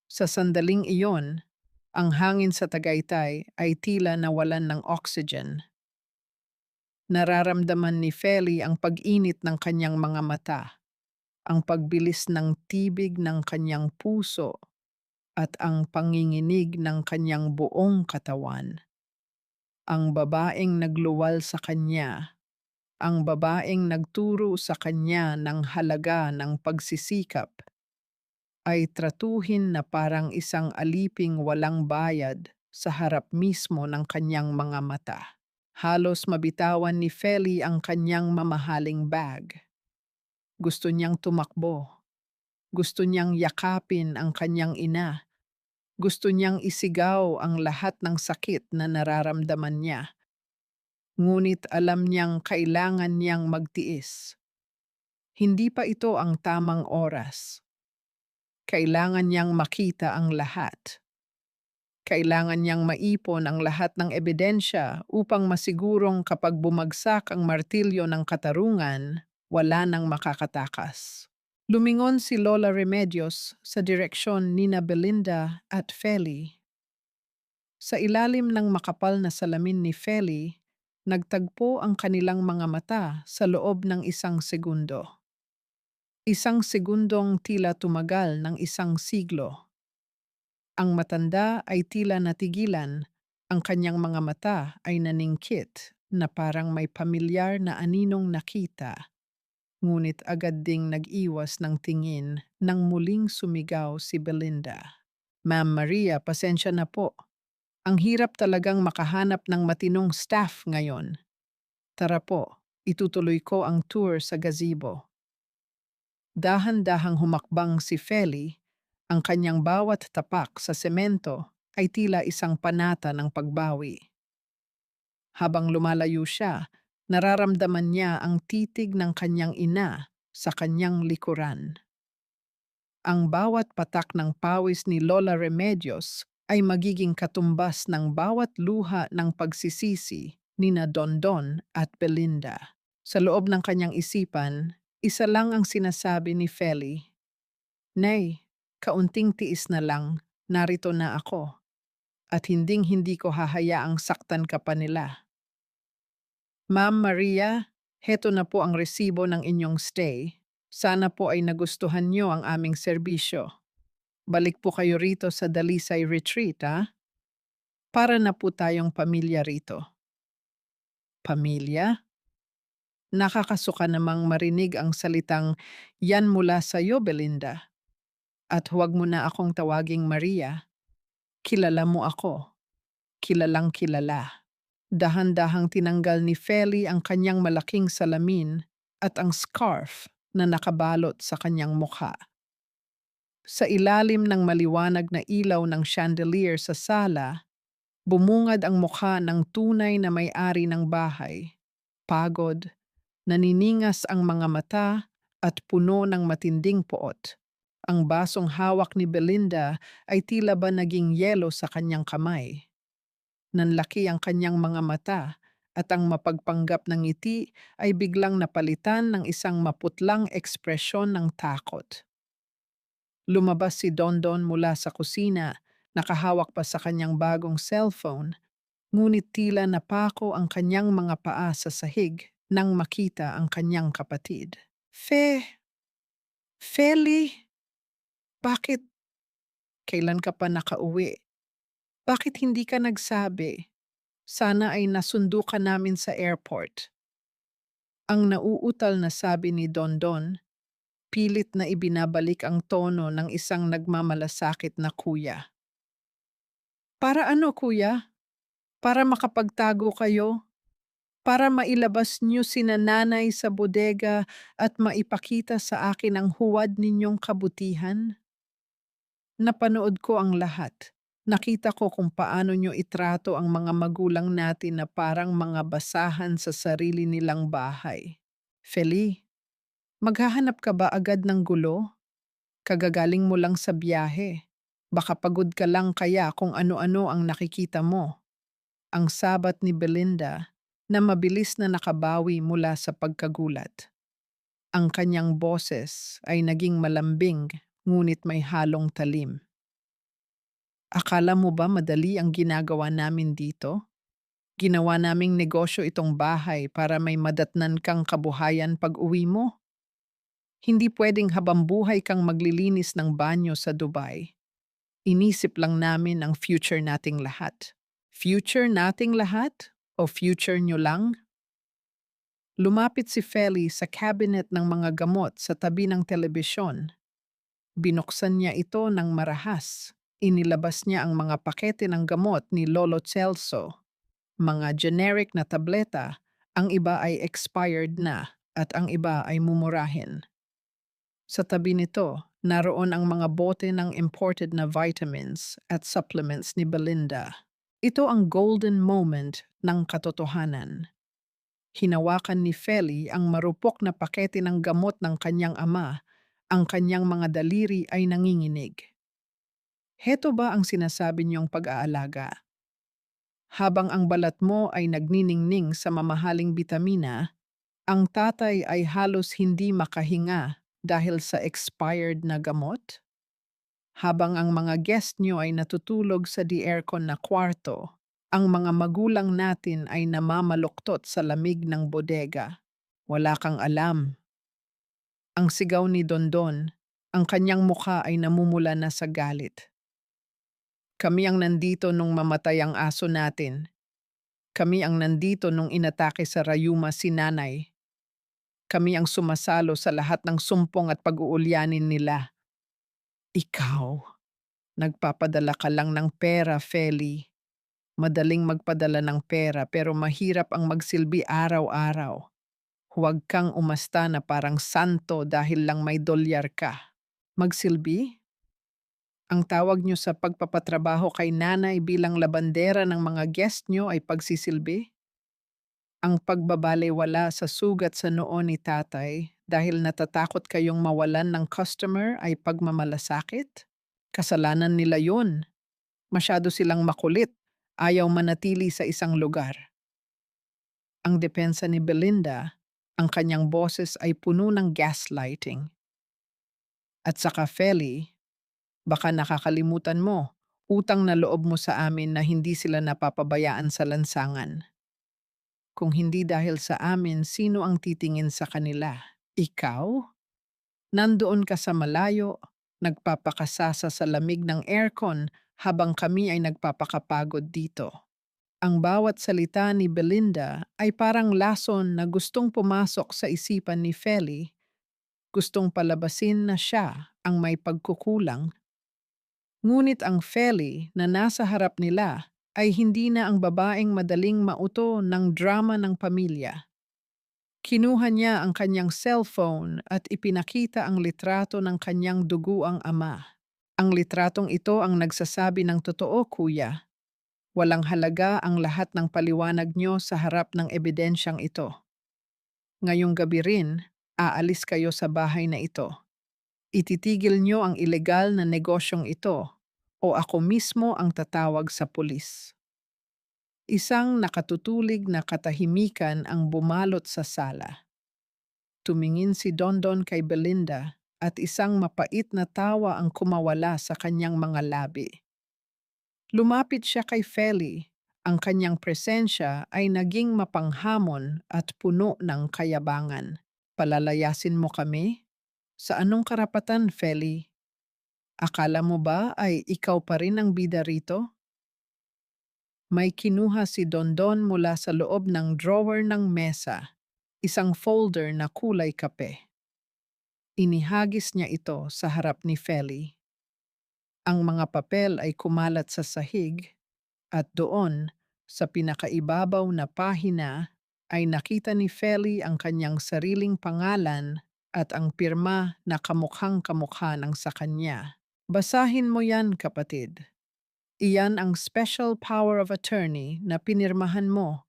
Sa sandaling iyon, ang hangin sa Tagaytay ay tila nawalan ng oxygen. Nararamdaman ni Feli ang pag-init ng kanyang mga mata, ang pagbilis ng tibig ng kanyang puso, at ang panginginig ng kanyang buong katawan. Ang babaeng nagluwal sa kanya, ang babaeng nagturo sa kanya ng halaga ng pagsisikap, ay tratuhin na parang isang aliping walang bayad sa harap mismo ng kanyang mga mata. Halos mabitawan ni Feli ang kanyang mamahaling bag. Gusto niyang tumakbo. Gusto niyang yakapin ang kanyang ina. Gusto niyang isigaw ang lahat ng sakit na nararamdaman niya. Ngunit alam niyang kailangan niyang magtiis. Hindi pa ito ang tamang oras. Kailangan niyang makita ang lahat. Kailangan niyang maipon ang lahat ng ebidensya upang masigurong kapag bumagsak ang martilyo ng katarungan, wala nang makakatakas. Lumingon si Lola Remedios sa direksyon nina Belinda at Feli. Sa ilalim ng makapal na salamin ni Feli, nagtagpo ang kanilang mga mata sa loob ng isang segundo. Isang segundong tila tumagal ng isang siglo. Ang matanda ay tila natigilan, ang kanyang mga mata ay naningkit na parang may pamilyar na aninong nakita, ngunit agad ding nag-iwas ng tingin nang muling sumigaw si Belinda. Ma'am Maria, pasensya na po. Ang hirap talagang makahanap ng matinong staff ngayon. Tara po, itutuloy ko ang tour sa gazebo. Dahan-dahang humakbang si Feli, ang kanyang bawat tapak sa semento ay tila isang panata ng pagbawi. Habang lumalayo siya, nararamdaman niya ang titig ng kanyang ina sa kanyang likuran. Ang bawat patak ng pawis ni Lola Remedios ay magiging katumbas ng bawat luha ng pagsisisi ni na Dondon at Belinda. Sa loob ng kanyang isipan, isa lang ang sinasabi ni Feli. Nay, kaunting tiis na lang, narito na ako. At hinding-hindi ko hahayaang saktan ka pa nila. Ma'am Maria, heto na po ang resibo ng inyong stay. Sana po ay nagustuhan niyo ang aming serbisyo. Balik po kayo rito sa Dalisay Retreat, ha? Para na po tayong pamilya rito. Pamilya? Nakakasuka namang marinig ang salitang, yan mula sa iyo, Belinda. At huwag mo na akong tawaging Maria. Kilala mo ako. Kilalang kilala. Dahan-dahang tinanggal ni Feli ang kanyang malaking salamin at ang scarf na nakabalot sa kanyang mukha. Sa ilalim ng maliwanag na ilaw ng chandelier sa sala, bumungad ang mukha ng tunay na may-ari ng bahay. Pagod, naniningas ang mga mata at puno ng matinding poot. Ang basong hawak ni Belinda ay tila ba naging yelo sa kanyang kamay. Nanlaki ang kanyang mga mata at ang mapagpanggap ng ngiti ay biglang napalitan ng isang maputlang ekspresyon ng takot. Lumabas si Dondon mula sa kusina, nakahawak pa sa kanyang bagong cellphone, ngunit tila napako ang kanyang mga paa sa sahig nang makita ang kanyang kapatid. Feli, bakit kailan ka pa nakauwi? Bakit hindi ka nagsabi? Sana ay nasundo ka namin sa airport. Ang nauutal na sabi ni Dondon, pilit na ibinabalik ang tono ng isang nagmamalasakit na kuya. Para ano, kuya? Para makapagtago kayo? Para mailabas niyo sina nanay sa bodega at maipakita sa akin ang huwad ninyong kabutihan? Napanood ko ang lahat. Nakita ko kung paano nyo itrato ang mga magulang natin na parang mga basahan sa sarili nilang bahay. Feli, maghahanap ka ba agad ng gulo? Kagagaling mo lang sa biyahe. Baka pagod ka lang kaya kung ano-ano ang nakikita mo. Ang sabat ni Belinda na mabilis na nakabawi mula sa pagkagulat. Ang kanyang boses ay naging malambing ngunit may halong talim. Akala mo ba madali ang ginagawa namin dito? Ginawa naming negosyo itong bahay para may madatnan kang kabuhayan pag uwi mo. Hindi pwedeng habang buhay kang maglilinis ng banyo sa Dubai. Inisip lang namin ang future nating lahat. Future nating lahat? O future nyo lang? Lumapit si Feli sa cabinet ng mga gamot sa tabi ng telebisyon. Binuksan niya ito ng marahas. Inilabas niya ang mga pakete ng gamot ni Lolo Celso. Mga generic na tableta, ang iba ay expired na at ang iba ay mumurahin. Sa tabi nito, naroon ang mga bote ng imported na vitamins at supplements ni Belinda. Ito ang golden moment ng katotohanan. Hinawakan ni Feli ang marupok na pakete ng gamot ng kanyang ama. Ang kanyang mga daliri ay nanginginig. Heto ba ang sinasabi niyong pag-aalaga? Habang ang balat mo ay nagniningning sa mamahaling bitamina, ang tatay ay halos hindi makahinga dahil sa expired na gamot? Habang ang mga guest niyo ay natutulog sa di-aircon na kwarto, ang mga magulang natin ay namamaluktot sa lamig ng bodega. Wala kang alam. Ang sigaw ni Dondon, ang kanyang mukha ay namumula na sa galit. Kami ang nandito nung mamatay ang aso natin. Kami ang nandito nung inatake sa Rayuma si nanay. Kami ang sumasalo sa lahat ng sumpong at pag-uulyanin nila. Ikaw, nagpapadala ka lang ng pera, Feli. Madaling magpadala ng pera pero mahirap ang magsilbi araw-araw. Huwag kang umasta na parang santo dahil lang may dolyar ka. Magsilbi? Ang tawag nyo sa pagpapatrabaho kay nanay bilang labandera ng mga guest nyo ay pagsisilbi? Ang pagbabalewala sa sugat sa noo ni tatay dahil natatakot kayong mawalan ng customer ay pagmamalasakit? Kasalanan nila yun. Masyado silang makulit. Ayaw manatili sa isang lugar. Ang depensa ni Belinda, ang kanyang boses ay puno ng gaslighting. At saka Feli, baka nakakalimutan mo, utang na loob mo sa amin na hindi sila napapabayaan sa lansangan. Kung hindi dahil sa amin, sino ang titingin sa kanila? Ikaw? Nandoon ka sa malayo, nagpapakasasa sa lamig ng aircon habang kami ay nagpapakapagod dito. Ang bawat salita ni Belinda ay parang lason na gustong pumasok sa isipan ni Feli, gustong palabasin na siya ang may pagkukulang. Ngunit ang Feli na nasa harap nila ay hindi na ang babaeng madaling mauto ng drama ng pamilya. Kinuha niya ang kanyang cellphone at ipinakita ang litrato ng kanyang duguang ama. Ang litratong ito ang nagsasabi ng totoo, kuya. Walang halaga ang lahat ng paliwanag nyo sa harap ng ebidensyang ito. Ngayong gabi rin, aalis kayo sa bahay na ito. Ititigil nyo ang ilegal na negosyong ito o ako mismo ang tatawag sa pulis. Isang nakatutulig na katahimikan ang bumalot sa sala. Tumingin si Dondon kay Belinda at isang mapait na tawa ang kumawala sa kanyang mga labi. Lumapit siya kay Feli. Ang kanyang presensya ay naging mapanghamon at puno ng kayabangan. Palalayasin mo kami? Sa anong karapatan, Feli? Akala mo ba ay ikaw pa rin ang bida rito? May kinuha si Dondon mula sa loob ng drawer ng mesa, isang folder na kulay kape. Inihagis niya ito sa harap ni Feli. Ang mga papel ay kumalat sa sahig at doon, sa pinakaibabaw na pahina, ay nakita ni Feli ang kanyang sariling pangalan at ang pirma na kamukhang-kamukha ng sa kanya. Basahin mo yan, kapatid. Iyan ang special power of attorney na pinirmahan mo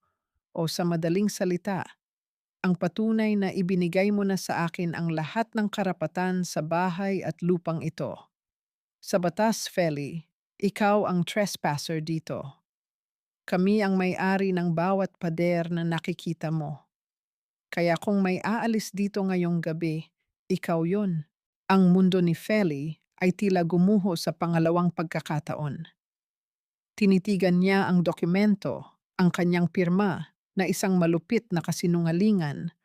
o sa madaling salita, ang patunay na ibinigay mo na sa akin ang lahat ng karapatan sa bahay at lupang ito. Sa batas, Feli, ikaw ang trespasser dito. Kami ang may-ari ng bawat pader na nakikita mo. Kaya kung may aalis dito ngayong gabi, ikaw yun. Ang mundo ni Feli ay tila gumuho sa pangalawang pagkakataon. Tinitigan niya ang dokumento, ang kanyang pirma, na isang malupit na kasinungalingan,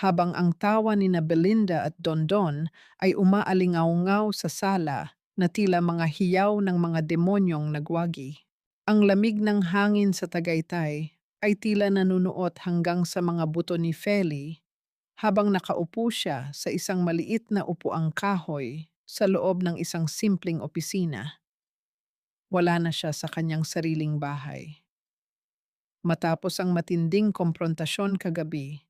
habang ang tawa ni na Belinda at Dondon ay umaalingaw-ngaw sa sala na tila mga hiyaw ng mga demonyong nagwagi. Ang lamig ng hangin sa Tagaytay ay tila nanunuot hanggang sa mga buto ni Feli habang nakaupo siya sa isang maliit na upuang kahoy sa loob ng isang simpleng opisina. Wala na siya sa kanyang sariling bahay. Matapos ang matinding komprontasyon kagabi,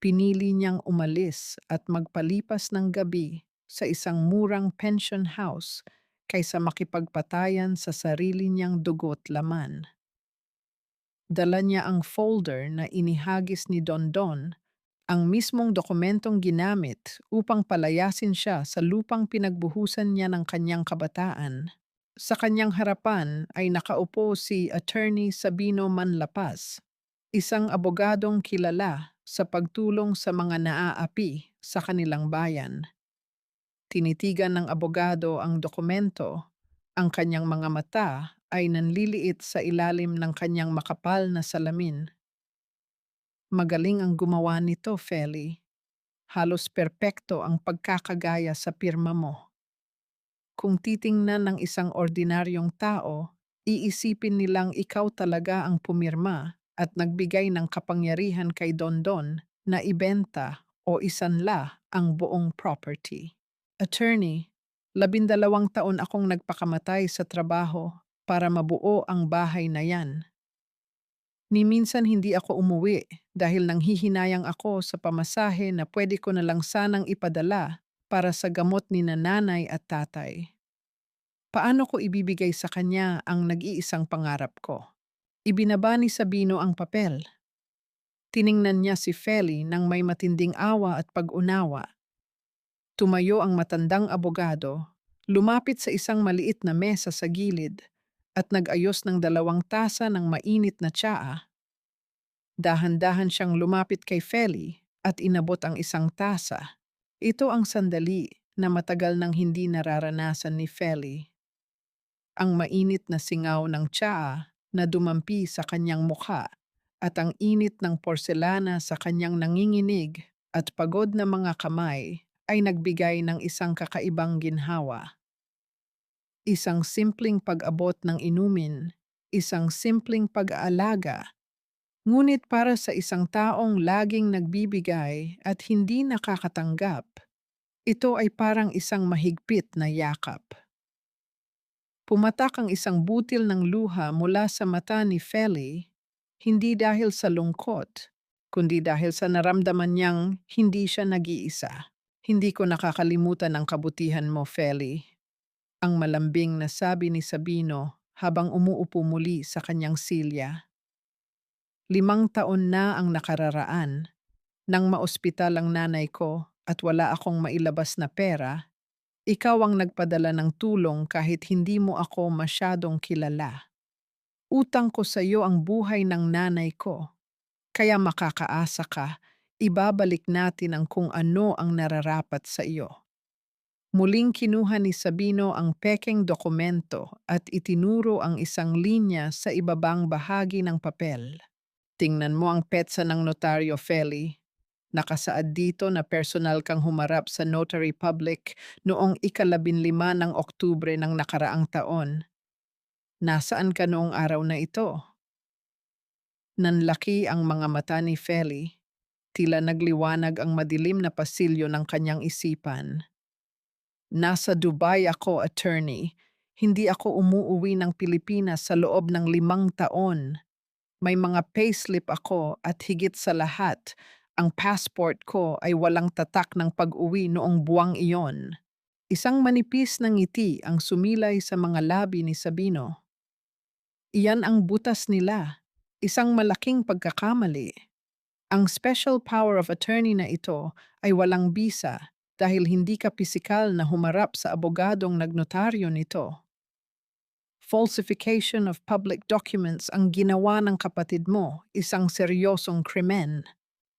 pinili niyang umalis at magpalipas ng gabi sa isang murang pension house kaysa makipagpatayan sa sarili niyang dugo't laman. Dala niya ang folder na inihagis ni Dondon, ang mismong dokumentong ginamit upang palayasin siya sa lupang pinagbuhusan niya ng kanyang kabataan. Sa kanyang harapan ay nakaupo si Attorney Sabino Manlapas, isang abogadong kilala sa pagtulong sa mga naaapi sa kanilang bayan. Tinitigan ng abogado ang dokumento, ang kanyang mga mata ay nanliliit sa ilalim ng kanyang makapal na salamin. Magaling ang gumawa nito, Feli. Halos perpekto ang pagkakagaya sa pirma mo. Kung titingnan ng isang ordinaryong tao, iisipin nilang ikaw talaga ang pumirma at nagbigay ng kapangyarihan kay Dondon na ibenta o isanla ang buong property. Attorney, 12 taon akong nagpakamatay sa trabaho para mabuo ang bahay na yan. Ni minsan hindi ako umuwi dahil nanghihinayang ako sa pamasahe na pwede ko na lang sanang ipadala para sa gamot ni nanay at tatay. Paano ko ibibigay sa kanya ang nag-iisang pangarap ko? Ibinaba ni Sabino ang papel. Tiningnan niya si Feli nang may matinding awa at pag-unawa. Tumayo ang matandang abogado, lumapit sa isang maliit na mesa sa gilid at nag-ayos ng 2 tasa ng mainit na tsaa. Dahan-dahan siyang lumapit kay Feli at inabot ang isang tasa. Ito ang sandali na matagal nang hindi nararanasan ni Feli. Ang mainit na singaw ng tsaa na dumampi sa kanyang mukha at ang init ng porselana sa kanyang nanginginig at pagod na mga kamay ay nagbigay ng isang kakaibang ginhawa. Isang simpleng pag-abot ng inumin, isang simpleng pag-aalaga, ngunit para sa isang taong laging nagbibigay at hindi nakakatanggap, ito ay parang isang mahigpit na yakap. Pumatak ang isang butil ng luha mula sa mata ni Feli, hindi dahil sa lungkot, kundi dahil sa naramdaman niyang hindi siya nag-iisa. Hindi ko nakakalimutan ang kabutihan mo, Feli. Ang malambing na sabi ni Sabino habang umuupo muli sa kanyang silya. 5 taon na ang nakararaan nang maospital ang nanay ko at wala akong mailabas na pera. Ikaw ang nagpadala ng tulong kahit hindi mo ako masyadong kilala. Utang ko sa iyo ang buhay ng nanay ko. Kaya makakaasa ka, ibabalik natin ang kung ano ang nararapat sa iyo. Muling kinuha ni Sabino ang pekeng dokumento at itinuro ang isang linya sa ibabang bahagi ng papel. Tingnan mo ang petsa ng notaryo, Feli. Nakasaad dito na personal kang humarap sa notary public noong 15 ng Oktubre ng nakaraang taon. Nasaan ka noong araw na ito? Nanlaki ang mga mata ni Feli. Tila nagliwanag ang madilim na pasilyo ng kanyang isipan. Nasa Dubai ako, attorney. Hindi ako umuuwi ng Pilipinas sa loob ng 5 taon. May mga payslip ako at higit sa lahat, ang passport ko ay walang tatak ng pag-uwi noong buwang iyon. Isang manipis na ngiti ang sumilay sa mga labi ni Sabino. Iyan ang butas nila, isang malaking pagkakamali. Ang special power of attorney na ito ay walang bisa dahil hindi ka pisikal na humarap sa abogadong nagnotaryo nito. Falsification of public documents ang ginawa ng kapatid mo, isang seryosong krimen.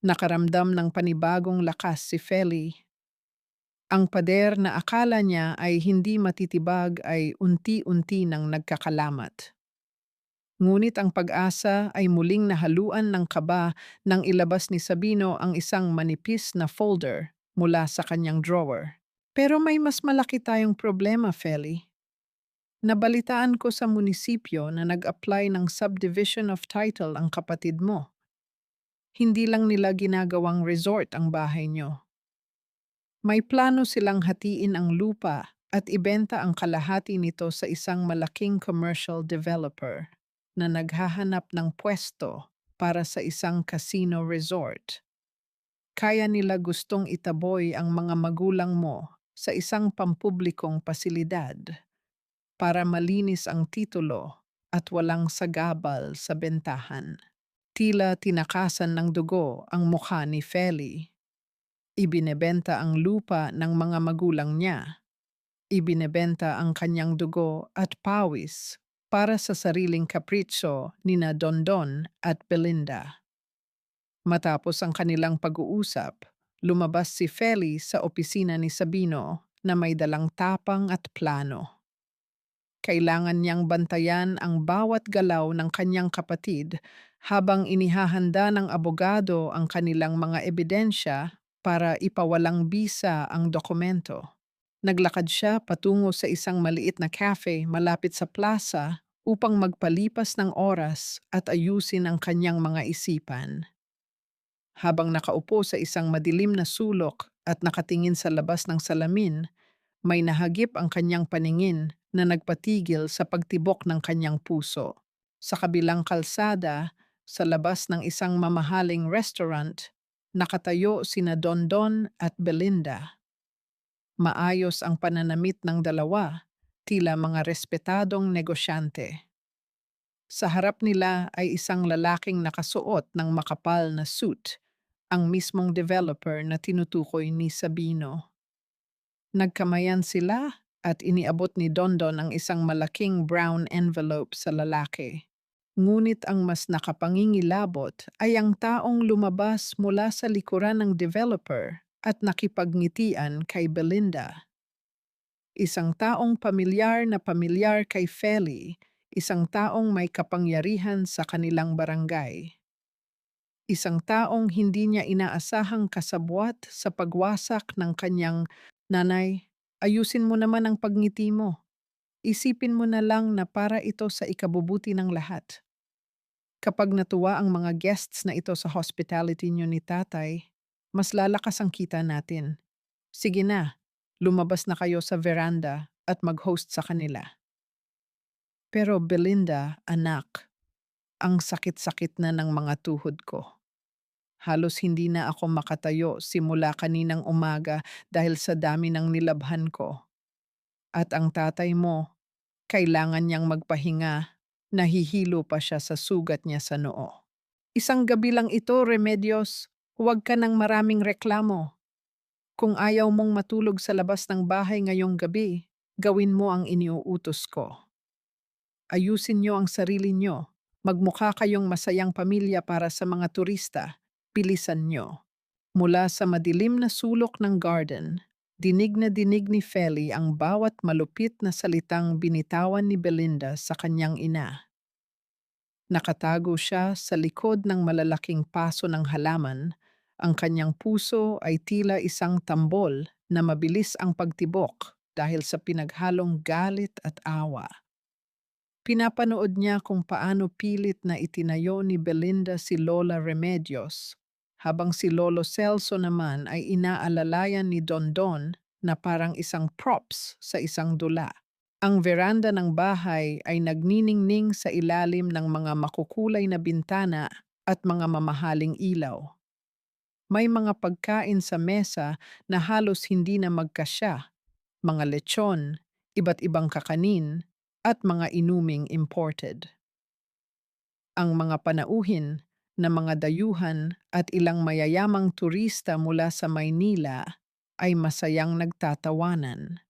Nakaramdam ng panibagong lakas si Feli. Ang pader na akala niya ay hindi matitibag ay unti-unti nang nagkakalamat. Ngunit ang pag-asa ay muling nahaluan ng kaba nang ilabas ni Sabino ang isang manipis na folder mula sa kanyang drawer. Pero may mas malaki tayong problema, Feli. Nabalitaan ko sa munisipyo na nag-apply ng subdivision of title ang kapatid mo. Hindi lang nila ginagawang resort ang bahay nyo. May plano silang hatiin ang lupa at ibenta ang kalahati nito sa isang malaking commercial developer na naghahanap ng pwesto para sa isang casino resort. Kaya nila gustong itaboy ang mga magulang mo sa isang pampublikong pasilidad para malinis ang titulo at walang sagabal sa bentahan. Tila tinakasan ng dugo ang mukha ni Feli. Ibinebenta ang lupa ng mga magulang niya. Ibinebenta ang kanyang dugo at pawis para sa sariling kapritsyo nina Dondon at Belinda. Matapos ang kanilang pag-uusap, lumabas si Feli sa opisina ni Sabino na may dalang tapang at plano. Kailangan niyang bantayan ang bawat galaw ng kanyang kapatid habang inihahanda ng abogado ang kanilang mga ebidensya para ipawalang bisa ang dokumento. Naglakad siya patungo sa isang maliit na cafe malapit sa plaza upang magpalipas ng oras at ayusin ang kanyang mga isipan. Habang nakaupo sa isang madilim na sulok at nakatingin sa labas ng salamin, may nahagip ang kanyang paningin na nagpatigil sa pagtibok ng kanyang puso. Sa kabilang kalsada, sa labas ng isang mamahaling restaurant, nakatayo sina Dondon at Belinda. Maayos ang pananamit ng dalawa, tila mga respetadong negosyante. Sa harap nila ay isang lalaking nakasuot ng makapal na suit, ang mismong developer na tinutukoy ni Sabino. Nagkamayan sila at iniabot ni Dondon ang isang malaking brown envelope sa lalaki. Ngunit ang mas nakapangingilabot ay ang taong lumabas mula sa likuran ng developer at nakipagngitian kay Belinda. Isang taong pamilyar kay Feli, isang taong may kapangyarihan sa kanilang barangay. Isang taong hindi niya inaasahang kasabwat sa pagwasak ng kanyang nanay. Ayusin mo naman ang pagngiti mo. Isipin mo na lang na para ito sa ikabubuti ng lahat. Kapag natuwa ang mga guests na ito sa hospitality niyo ni tatay, mas lalakas ang kita natin. Sige na, lumabas na kayo sa veranda at mag-host sa kanila. Pero Belinda, anak, ang sakit-sakit na ng mga tuhod ko. Halos hindi na ako makatayo simula kaninang umaga dahil sa dami ng nilabhan ko. At ang tatay mo, kailangan niyang magpahinga, nahihilo pa siya sa sugat niya sa noo. Isang gabi lang ito, Remedios. Huwag ka ng maraming reklamo. Kung ayaw mong matulog sa labas ng bahay ngayong gabi, gawin mo ang iniuutos ko. Ayusin niyo ang sarili niyo. Magmukha kayong masayang pamilya para sa mga turista. Bilisan niyo. Mula sa madilim na sulok ng garden, dinig na dinig ni Feli ang bawat malupit na salitang binitawan ni Belinda sa kanyang ina. Nakatago siya sa likod ng malalaking paso ng halaman. Ang kanyang puso ay tila isang tambol na mabilis ang pagtibok dahil sa pinaghalong galit at awa. Pinapanood niya kung paano pilit na itinayo ni Belinda si Lola Remedios, habang si Lolo Celso naman ay inaalalayan ni Dondon na parang isang props sa isang dula. Ang veranda ng bahay ay nagniningning sa ilalim ng mga makukulay na bintana at mga mamahaling ilaw. May mga pagkain sa mesa na halos hindi na magkasya, mga lechon, iba't ibang kakanin, at mga inuming imported. Ang mga panauhin na mga dayuhan at ilang mayayamang turista mula sa Maynila ay masayang nagtatawanan.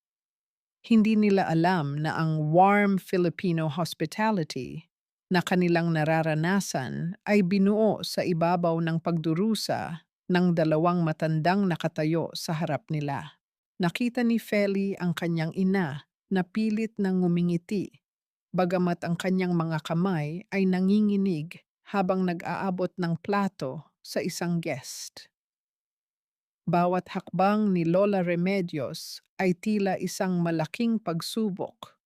Hindi nila alam na ang warm Filipino hospitality na kanilang nararanasan ay binuo sa ibabaw ng pagdurusa ng dalawang matandang nakatayo sa harap nila. Nakita ni Feli ang kanyang ina na pilit na ngumingiti, bagamat ang kanyang mga kamay ay nanginginig habang nag-aabot ng plato sa isang guest. Bawat hakbang ni Lola Remedios ay tila isang malaking pagsubok.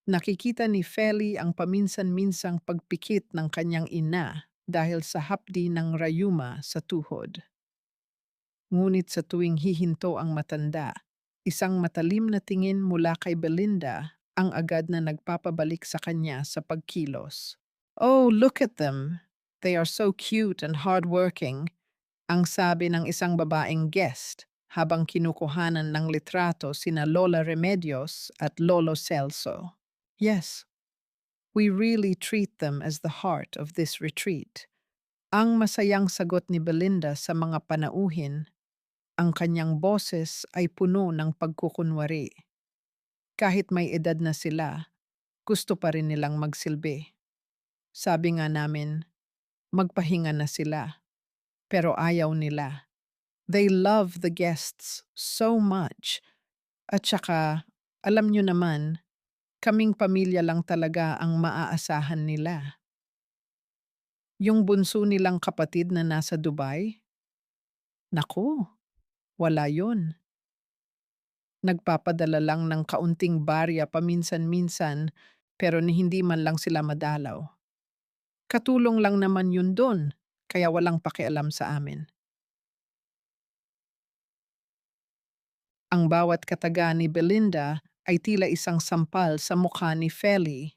Nakikita ni Feli ang paminsan-minsang pagpikit ng kanyang ina dahil sa hapdi ng rayuma sa tuhod. Ngunit sa tuwing hihinto ang matanda, isang matalim na tingin mula kay Belinda ang agad na nagpapabalik sa kanya sa pagkilos. "Oh, look at them. They are so cute and hardworking," ang sabi ng isang babaeng guest habang kinukuhanan ng litrato sina Lola Remedios at Lolo Celso. "Yes, we really treat them as the heart of this retreat." Ang masayang sagot ni Belinda sa mga panauhin, ang kanyang boses ay puno ng pagkukunwari. Kahit may edad na sila, gusto pa rin nilang magsilbi. Sabi nga namin, magpahinga na sila, pero ayaw nila. They love the guests so much. At saka, alam nyo naman, kaming pamilya lang talaga ang maaasahan nila. Yung bunso nilang kapatid na nasa Dubai? Naku, wala yon. Nagpapadala lang ng kaunting barya paminsan-minsan pero ni hindi man lang sila madalaw. Katulong lang naman yun dun, kaya walang pakialam sa amin. Ang bawat kataga ni Belinda ay tila isang sampal sa mukha ni Feli.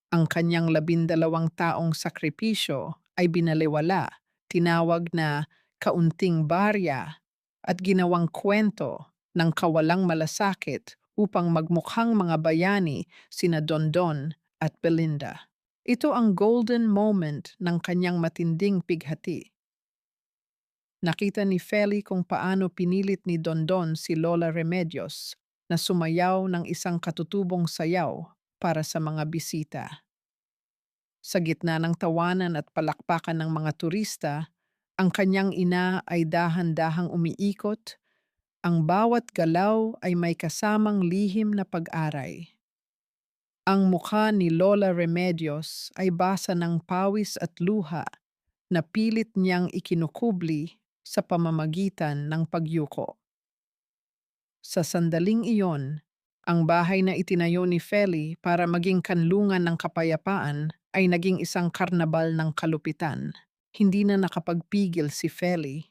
Ang kanyang 12 taong sakripisyo ay binaliwala, tinawag na kaunting barya at ginawang kwento ng kawalang malasakit upang magmukhang mga bayani sina Dondon at Belinda. Ito ang golden moment ng kanyang matinding pighati. Nakita ni Feli kung paano pinilit ni Dondon si Lola Remedios na sumayaw ng isang katutubong sayaw para sa mga bisita. Sa gitna ng tawanan at palakpakan ng mga turista, ang kanyang ina ay dahan-dahang umiikot, ang bawat galaw ay may kasamang lihim na pag-aray. Ang mukha ni Lola Remedios ay basa ng pawis at luha na pilit niyang ikinukubli sa pamamagitan ng pagyuko. Sa sandaling iyon, ang bahay na itinayo ni Feli para maging kanlungan ng kapayapaan ay naging isang karnabal ng kalupitan. Hindi na nakapagpigil si Feli.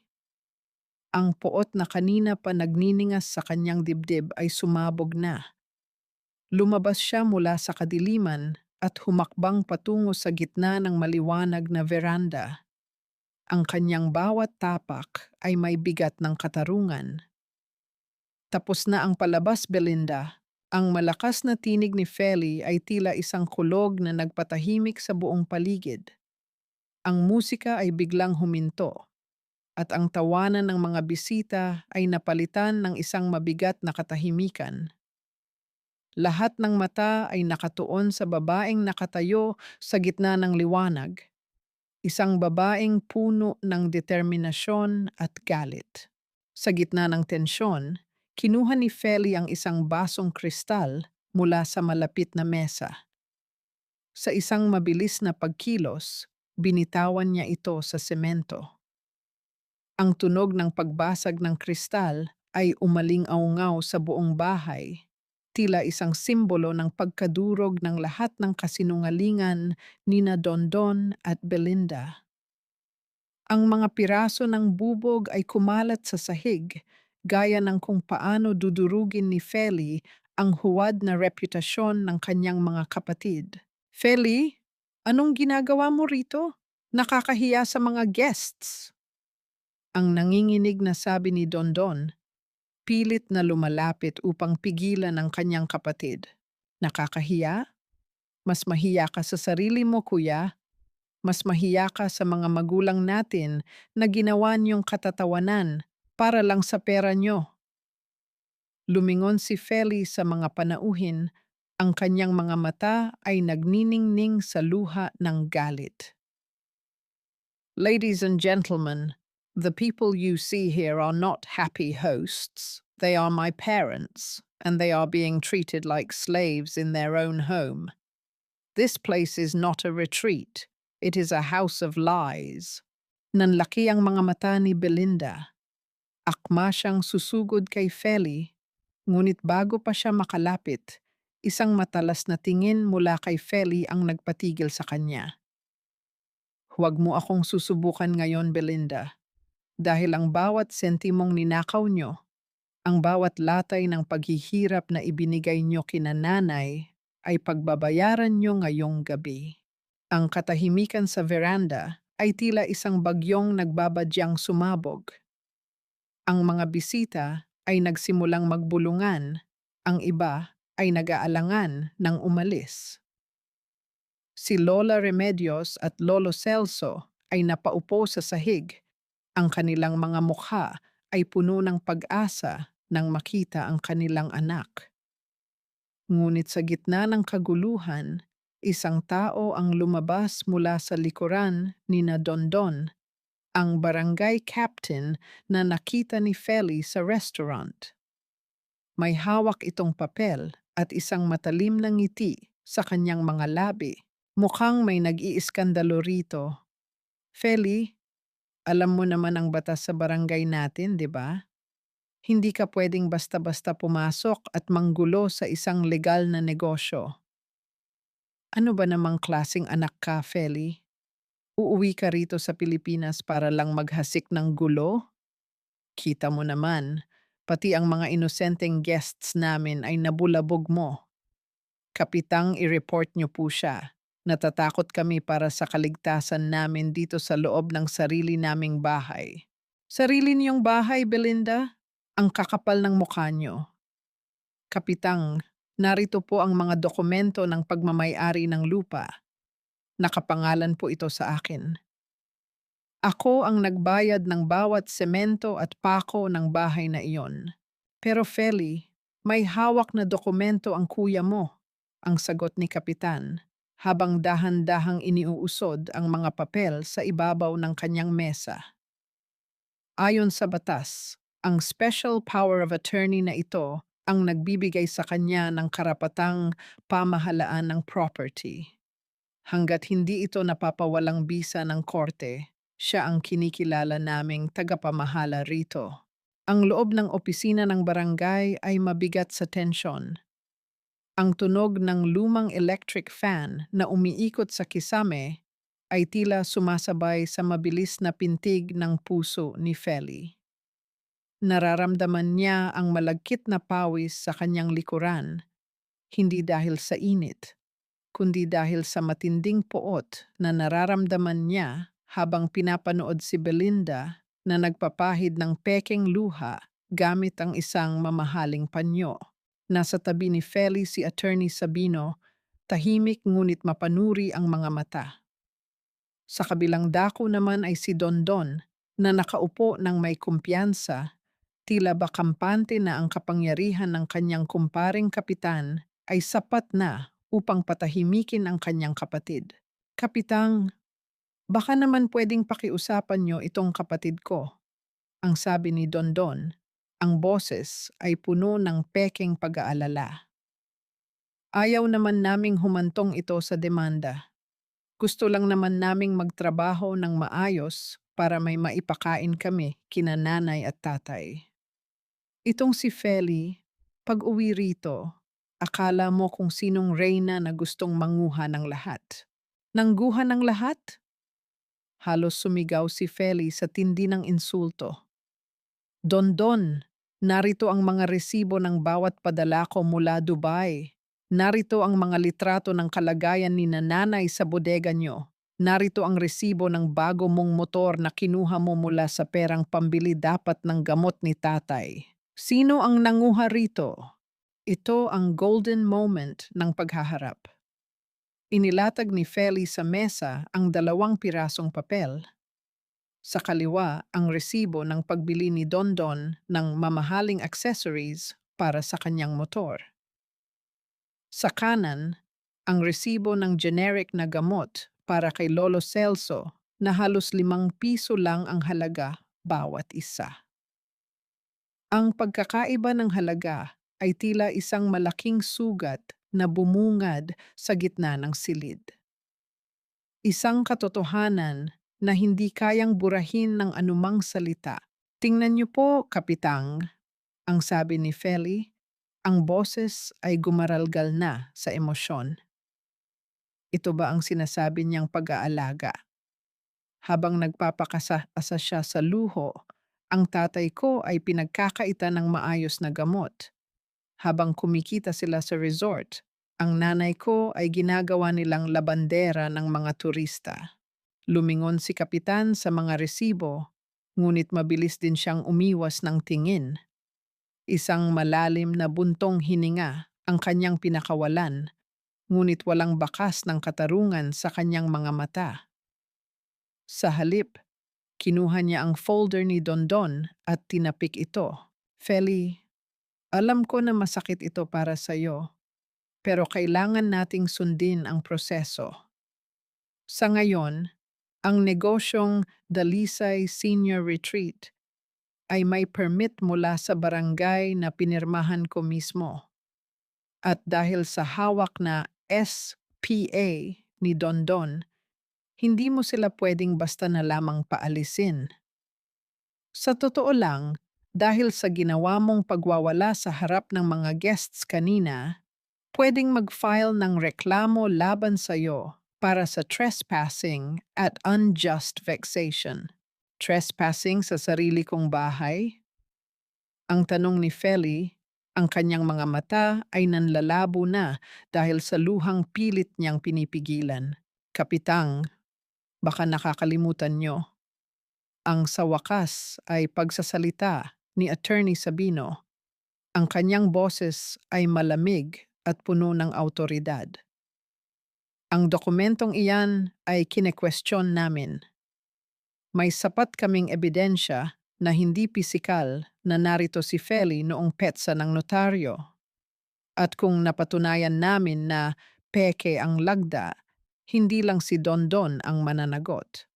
Ang poot na kanina pa nagniningas sa kanyang dibdib ay sumabog na. Lumabas siya mula sa kadiliman at humakbang patungo sa gitna ng maliwanag na veranda. Ang kanyang bawat tapak ay may bigat ng katarungan. Tapos na ang palabas, Belinda. Ang malakas na tinig ni Feli ay tila isang kulog na nagpatahimik sa buong paligid. Ang musika ay biglang huminto at ang tawanan ng mga bisita ay napalitan ng isang mabigat na katahimikan. Lahat ng mata ay nakatuon sa babaeng nakatayo sa gitna ng liwanag. Isang babaeng puno ng determinasyon at galit. Sa gitna ng tensyon, kinuha ni Feli ang isang basong kristal mula sa malapit na mesa. Sa isang mabilis na pagkilos, binitawan niya ito sa semento. Ang tunog ng pagbasag ng kristal ay umaling-aungaw sa buong bahay, tila isang simbolo ng pagkadurog ng lahat ng kasinungalingan nina Dondon at Belinda. Ang mga piraso ng bubog ay kumalat sa sahig, gaya ng kung paano dudurugin ni Feli ang huwad na reputasyon ng kanyang mga kapatid. "Feli, anong ginagawa mo rito? Nakakahiya sa mga guests." Ang nanginginig na sabi ni Dondon, pilit na lumalapit upang pigilan ang kanyang kapatid. "Nakakahiya? Mas mahiya ka sa sarili mo, kuya. Mas mahiya ka sa mga magulang natin na ginawa niyong katatawanan para lang sa pera niyo." Lumingon si Feli sa mga panauhin, ang kanyang mga mata ay nagniningning sa luha ng galit. "Ladies and gentlemen, the people you see here are not happy hosts. They are my parents, and they are being treated like slaves in their own home. This place is not a retreat. It is a house of lies." Nanlaki ang mga mata ni Belinda. Akma siyang susugod kay Feli, ngunit bago pa siya makalapit, isang matalas na tingin mula kay Feli ang nagpatigil sa kanya. Huwag mo akong susubukan ngayon, Belinda, dahil ang bawat sentimong ninakaw nyo, ang bawat latay ng paghihirap na ibinigay nyo kina nanay ay pagbabayaran nyo ngayong gabi. Ang katahimikan sa veranda ay tila isang bagyong nagbabadyang sumabog. Ang mga bisita ay nagsimulang magbulungan, ang iba ay nag-aalangan ng umalis. Si Lola Remedios at Lolo Celso ay napaupo sa sahig. Ang kanilang mga mukha ay puno ng pag-asa nang makita ang kanilang anak. Ngunit sa gitna ng kaguluhan, isang tao ang lumabas mula sa likuran ni na Dondon, ang barangay captain na nakita ni Feli sa restaurant. May hawak itong papel at isang matalim na ngiti sa kanyang mga labi. Mukhang may nag-iiskandalo rito. Feli, alam mo naman ang batas sa barangay natin, di ba? Hindi ka pwedeng basta-basta pumasok at manggulo sa isang legal na negosyo. Ano ba namang klasing anak ka, Feli? Uuwi ka rito sa Pilipinas para lang maghasik ng gulo? Kita mo naman, pati ang mga inosenteng guests namin ay nabulabog mo. Kapitang i-report niyo po siya. Natatakot kami para sa kaligtasan namin dito sa loob ng sarili naming bahay. Sarili niyong bahay, Belinda? Ang kakapal ng mukha niyo. Kapitang, narito po ang mga dokumento ng pagmamay-ari ng lupa. Nakapangalan po ito sa akin. Ako ang nagbayad ng bawat semento at pako ng bahay na iyon. Pero Feli, may hawak na dokumento ang kuya mo, ang sagot ni Kapitan, habang dahan-dahang iniuusod ang mga papel sa ibabaw ng kanyang mesa. Ayon sa batas, ang special power of attorney na ito ang nagbibigay sa kanya ng karapatang pamahalaan ng property. Hanggat hindi ito napapawalang bisa ng korte, siya ang kinikilala naming tagapamahala rito. Ang loob ng opisina ng barangay ay mabigat sa tensyon. Ang tunog ng lumang electric fan na umiikot sa kisame ay tila sumasabay sa mabilis na pintig ng puso ni Feli. Nararamdaman niya ang malagkit na pawis sa kanyang likuran, hindi dahil sa init, kundi dahil sa matinding poot na nararamdaman niya habang pinapanood si Belinda na nagpapahid ng pekeng luha gamit ang isang mamahaling panyo. Nasa tabi ni Feli si Attorney Sabino, tahimik ngunit mapanuri ang mga mata. Sa kabilang dako naman ay si Dondon na nakaupo ng may kumpiyansa, tila ba kampante na ang kapangyarihan ng kanyang kumparing kapitan ay sapat na upang patahimikin ang kanyang kapatid. Kapitang, baka naman pwedeng pakiusapan niyo itong kapatid ko, ang sabi ni Dondon. Ang boses ay puno ng pekeng pag-aalala. Ayaw naman naming humantong ito sa demanda. Gusto lang naman naming magtrabaho ng maayos para may maipakain kami kina nanay at tatay. Itong si Feli, pag-uwi rito, akala mo kung sinong reyna na gustong manguha ng lahat. Nangguha ng lahat? Halos sumigaw si Feli sa tindi ng insulto. Dondon, narito ang mga resibo ng bawat padala ko mula Dubai. Narito ang mga litrato ng kalagayan ni nanay sa bodega nyo. Narito ang resibo ng bago mong motor na kinuha mo mula sa perang pambili dapat ng gamot ni tatay. Sino ang nanguha rito? Ito ang golden moment ng paghaharap. Inilatag ni Feli sa mesa ang 2 pirasong papel. Sa kaliwa ang resibo ng pagbili ni Dondon ng mamahaling accessories para sa kanyang motor. Sa kanan, ang resibo ng generic na gamot para kay Lolo Celso na halos 5 piso lang ang halaga bawat isa. Ang pagkakaiba ng halaga ay tila isang malaking sugat na bumungad sa gitna ng silid. Isang katotohanan na hindi kayang burahin ng anumang salita. Tingnan niyo po, Kapitang, ang sabi ni Feli, ang boses ay gumaralgal na sa emosyon. Ito ba ang sinasabi niyang pag-aalaga? Habang nagpapakasa siya sa luho, ang tatay ko ay pinagkakaita ng maayos na gamot. Habang kumikita sila sa resort, ang nanay ko ay ginagawa nilang labandera ng mga turista. Lumingon si Kapitan sa mga resibo, ngunit mabilis din siyang umiwas ng tingin. Isang malalim na buntong hininga ang kanyang pinakawalan, ngunit walang bakas ng katarungan sa kanyang mga mata. Sa halip, kinuha niya ang folder ni Dondon at tinapik ito. Feli, alam ko na masakit ito para sa'yo, pero kailangan nating sundin ang proseso. Sa ngayon, ang negosyong Dalisay Senior Retreat ay may permit mula sa barangay na pinirmahan ko mismo. At dahil sa hawak na SPA ni Dondon, hindi mo sila pwedeng basta na lamang paalisin. Sa totoo lang, dahil sa ginawa mong pagwawala sa harap ng mga guests kanina, pwedeng mag-file ng reklamo laban sa'yo para sa trespassing at unjust vexation. Trespassing sa sarili kong bahay? Ang tanong ni Feli, ang kanyang mga mata ay nanlalabo na dahil sa luhang pilit niyang pinipigilan. Kapitang, baka nakakalimutan niyo, ang sa wakas ay pagsasalita ni Attorney Sabino. Ang kanyang boses ay malamig at puno ng autoridad. Ang dokumentong iyan ay kinekwestiyon namin. May sapat kaming ebidensya na hindi pisikal na narito si Feli noong petsa ng notaryo. At kung napatunayan namin na peke ang lagda, hindi lang si Dondon ang mananagot.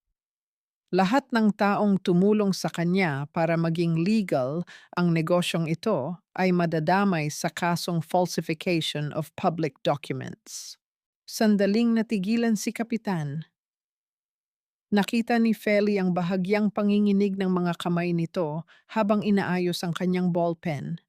Lahat ng taong tumulong sa kanya para maging legal ang negosyong ito ay madadamay sa kasong falsification of public documents. Sandaling natigilan si Kapitan. Nakita ni Feli ang bahagyang panginginig ng mga kamay nito habang inaayos ang kanyang ballpen.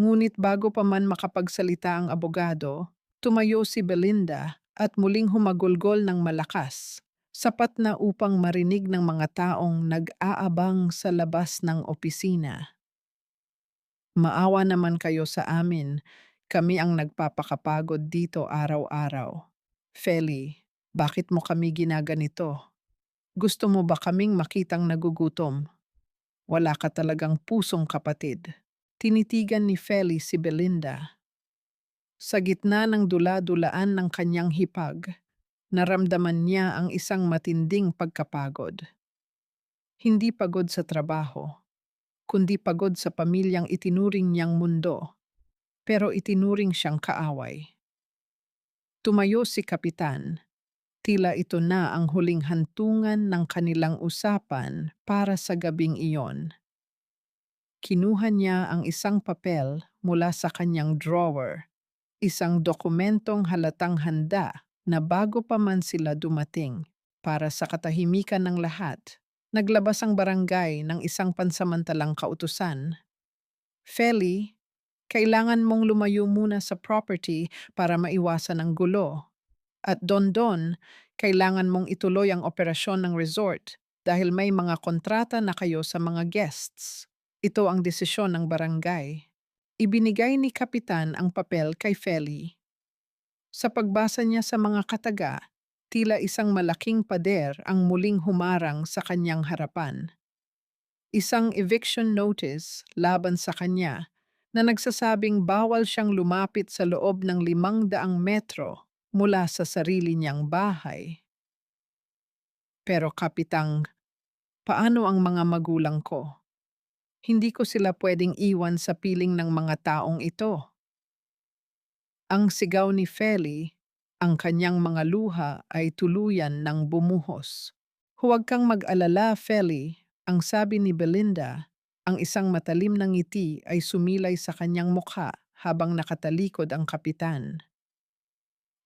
Ngunit bago pa man makapagsalita ang abogado, tumayo si Belinda at muling humagulgol ng malakas, sapat na upang marinig ng mga taong nag-aabang sa labas ng opisina. Maawa naman kayo sa amin, kami ang nagpapakapagod dito araw-araw. Feli, bakit mo kami ginaganito? Gusto mo ba kaming makitang nagugutom? Wala ka talagang pusong kapatid. Tinitigan ni Feli si Belinda. Sa gitna ng dula-dulaan ng kanyang hipag, naramdaman niya ang isang matinding pagkapagod. Hindi pagod sa trabaho, kundi pagod sa pamilyang itinuring niyang mundo, pero itinuring siyang kaaway. Tumayo si Kapitan, tila ito na ang huling hantungan ng kanilang usapan para sa gabing iyon. Kinuha niya ang isang papel mula sa kanyang drawer, isang dokumentong halatang handa na bago pa man sila dumating para sa katahimikan ng lahat. Naglabas ang barangay ng isang pansamantalang kautusan. Feli, kailangan mong lumayo muna sa property para maiwasan ang gulo. At Dondon, kailangan mong ituloy ang operasyon ng resort dahil may mga kontrata na kayo sa mga guests. Ito ang desisyon ng barangay. Ibinigay ni Kapitan ang papel kay Feli. Sa pagbasa niya sa mga kataga, tila isang malaking pader ang muling humarang sa kanyang harapan. Isang eviction notice laban sa kanya na nagsasabing bawal siyang lumapit sa loob ng 500 metro mula sa sarili niyang bahay. Pero Kapitang, paano ang mga magulang ko? Hindi ko sila pwedeng iwan sa piling ng mga taong ito. Ang sigaw ni Feli, ang kanyang mga luha ay tuluyan ng bumuhos. Huwag kang mag-alala, Feli, ang sabi ni Belinda, ang isang matalim na ngiti ay sumilay sa kanyang mukha habang nakatalikod ang kapitan.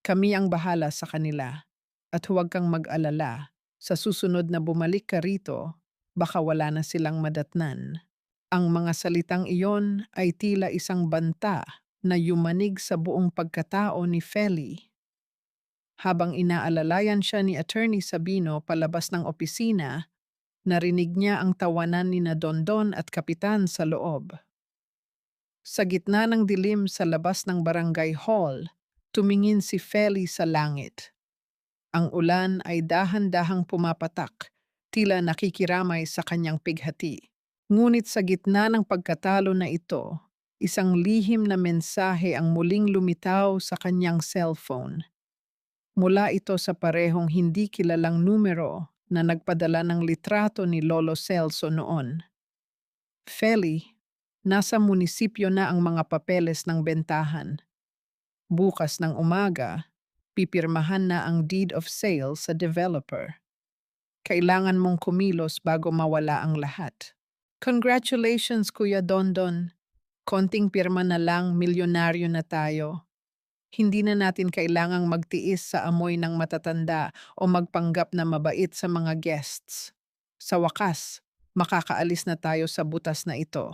Kami ang bahala sa kanila at huwag kang mag-alala. Sa susunod na bumalik ka rito, baka wala na silang madatnan. Ang mga salitang iyon ay tila isang banta na yumanig sa buong pagkatao ni Feli. Habang inaalalayan siya ni Attorney Sabino palabas ng opisina, narinig niya ang tawanan ni na Dondon at Kapitan sa loob. Sa gitna ng dilim sa labas ng barangay hall, tumingin si Feli sa langit. Ang ulan ay dahan-dahang pumapatak, tila nakikiramay sa kanyang pighati. Ngunit sa gitna ng pagkatalo na ito, isang lihim na mensahe ang muling lumitaw sa kanyang cellphone. Mula ito sa parehong hindi kilalang numero na nagpadala ng litrato ni Lolo Celso noon. Feli, nasa munisipyo na ang mga papeles ng bentahan. Bukas ng umaga, pipirmahan na ang deed of sale sa developer. Kailangan mong kumilos bago mawala ang lahat. Congratulations, Kuya Dondon. Konting pirma na lang, milyonaryo na tayo. Hindi na natin kailangang magtiis sa amoy ng matatanda o magpanggap na mabait sa mga guests. Sa wakas, makakaalis na tayo sa butas na ito.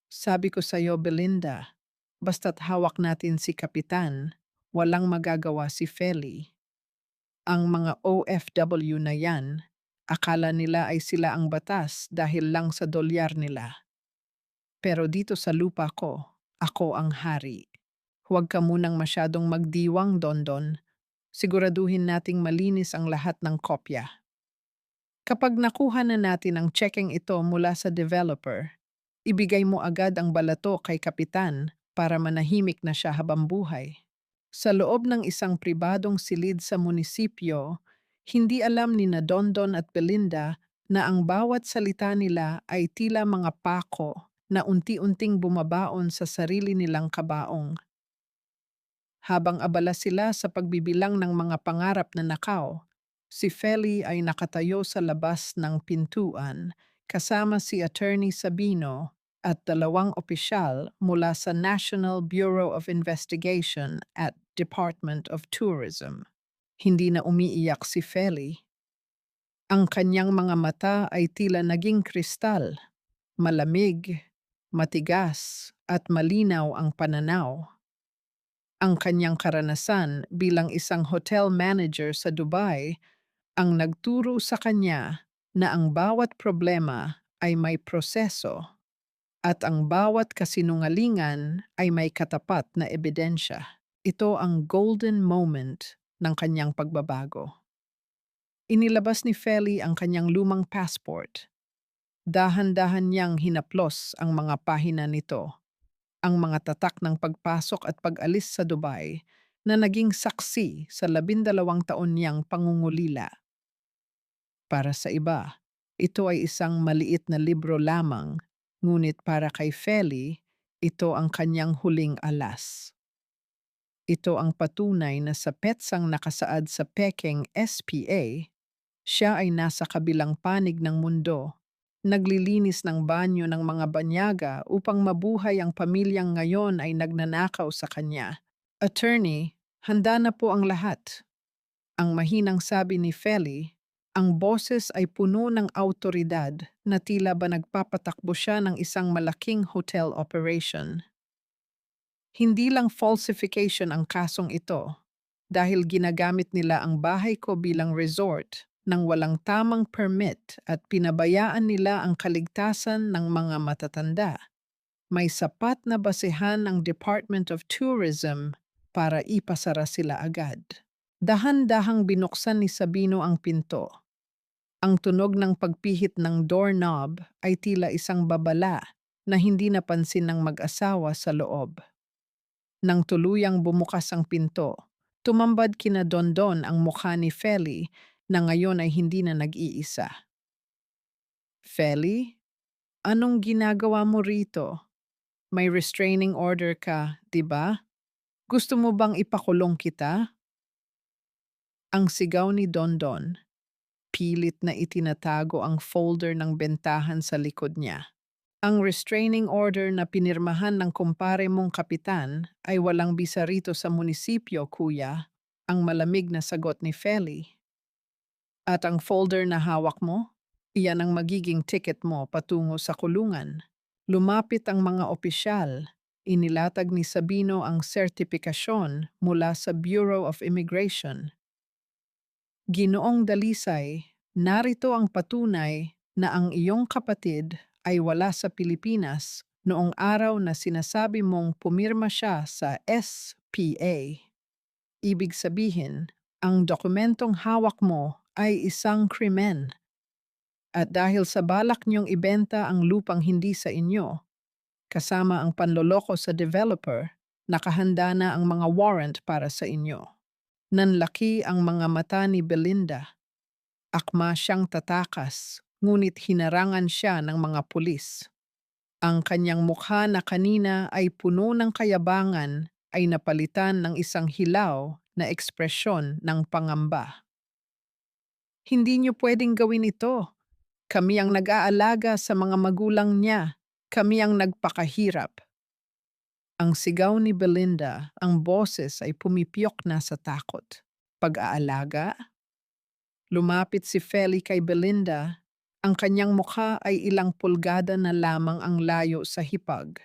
Sabi ko sa'yo, Belinda, basta't hawak natin si Kapitan, walang magagawa si Feli. Ang mga OFW na yan, akala nila ay sila ang batas dahil lang sa dolyar nila. Pero dito sa lupa ko, ako ang hari. Huwag ka munang masyadong magdiwang, Dondon. Siguraduhin nating malinis ang lahat ng kopya. Kapag nakuha na natin ang checking ito mula sa developer, ibigay mo agad ang balato kay Kapitan para manahimik na siya habang buhay. Sa loob ng isang pribadong silid sa munisipyo, hindi alam ni na Dondon at Belinda na ang bawat salita nila ay tila mga pako na unti-unting bumabaon sa sarili nilang kabaong. Habang abala sila sa pagbibilang ng mga pangarap na nakaw, si Feli ay nakatayo sa labas ng pintuan kasama si Attorney Sabino at dalawang opisyal mula sa National Bureau of Investigation at Department of Tourism. Hindi na umiiyak si Feli. Ang kanyang mga mata ay tila naging kristal, malamig, matigas at malinaw ang pananaw. Ang kanyang karanasan bilang isang hotel manager sa Dubai ang nagturo sa kanya na ang bawat problema ay may proseso at ang bawat kasinungalingan ay may katapat na ebidensya. Ito ang golden moment ng kanyang pagbabago. Inilabas ni Feli ang kanyang lumang passport. Dahan-dahan niyang hinaplos ang mga pahina nito, ang mga tatak ng pagpasok at pag-alis sa Dubai na naging saksi sa 12 taon niyang pangungulila. Para sa iba, ito ay isang maliit na libro lamang, ngunit para kay Feli, ito ang kanyang huling alas. Ito ang patunay na sa petsang nakasaad sa Peking SPA, siya ay nasa kabilang panig ng mundo, naglilinis ng banyo ng mga banyaga upang mabuhay ang pamilyang ngayon ay nagnanakaw sa kanya. Attorney, handa na po ang lahat. Ang mahinang sabi ni Feli, ang boses ay puno ng autoridad na tila ba nagpapatakbo siya ng isang malaking hotel operation. Hindi lang falsification ang kasong ito, dahil ginagamit nila ang bahay ko bilang resort nang walang tamang permit at pinabayaan nila ang kaligtasan ng mga matatanda. May sapat na basehan ng Department of Tourism para ipasara sila agad. Dahan-dahang binuksan ni Sabino ang pinto. Ang tunog ng pagpihit ng doorknob ay tila isang babala na hindi napansin ng mag-asawa sa loob. Nang tuluyang bumukas ang pinto, tumambad kina Dondon ang mukha ni Feli na ngayon ay hindi na nag-iisa. Feli, anong ginagawa mo rito? May restraining order ka, di ba? Gusto mo bang ipakulong kita? Ang sigaw ni Dondon, pilit na itinatago ang folder ng bentahan sa likod niya. Ang restraining order na pinirmahan ng kumpare mong kapitan ay walang bisa rito sa munisipyo, kuya, ang malamig na sagot ni Feli. At ang folder na hawak mo? Iyan ang magiging ticket mo patungo sa kulungan. Lumapit ang mga opisyal. Inilatag ni Sabino ang sertipikasyon mula sa Bureau of Immigration. Ginoong Dalisay, narito ang patunay na ang iyong kapatid ay wala sa Pilipinas noong araw na sinasabi mong pumirma siya sa SPA. Ibig sabihin, ang dokumentong hawak mo ay isang krimen. At dahil sa balak niyong ibenta ang lupang hindi sa inyo, kasama ang panloloko sa developer, nakahanda na ang mga warrant para sa inyo. Nanlaki ang mga mata ni Belinda. Akma siyang tatakas, ngunit hinarangan siya ng mga pulis. Ang kanyang mukha na kanina ay puno ng kayabangan ay napalitan ng isang hilaw na ekspresyon ng pangamba. Hindi niyo pwedeng gawin ito. Kami ang nag-aalaga sa mga magulang niya. Kami ang nagpakahirap. Ang sigaw ni Belinda, ang boses ay pumipiyok na sa takot. Pag-aalaga? Lumapit si Feli kay Belinda. Ang kanyang mukha ay ilang pulgada na lamang ang layo sa hipag.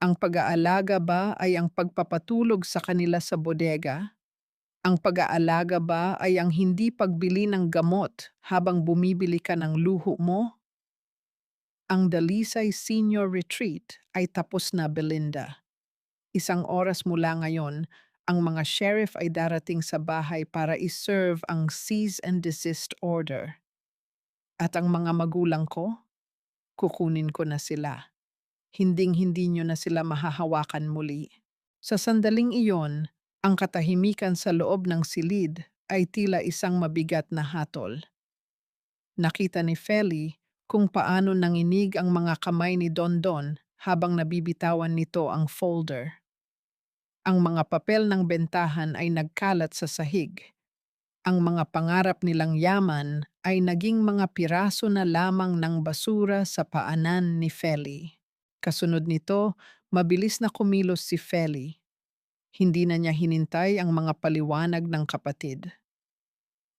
Ang pag-aalaga ba ay ang pagpapatulog sa kanila sa bodega? Ang pag-aalaga ba ay ang hindi pagbili ng gamot habang bumibili ka ng luho mo? Ang Dalisay Senior Retreat ay tapos na, Belinda. Isang oras mula ngayon, ang mga sheriff ay darating sa bahay para iserve ang cease and desist order. At ang mga magulang ko, kukunin ko na sila. Hinding-hindi nyo na sila mahahawakan muli. Sa sandaling iyon, ang katahimikan sa loob ng silid ay tila isang mabigat na hatol. Nakita ni Feli kung paano nanginig ang mga kamay ni Dondon habang nabibitawan nito ang folder. Ang mga papel ng bentahan ay nagkalat sa sahig. Ang mga pangarap nilang yaman ay naging mga piraso na lamang ng basura sa paanan ni Feli. Kasunod nito, mabilis na kumilos si Feli. Hindi na niya hinintay ang mga paliwanag ng kapatid.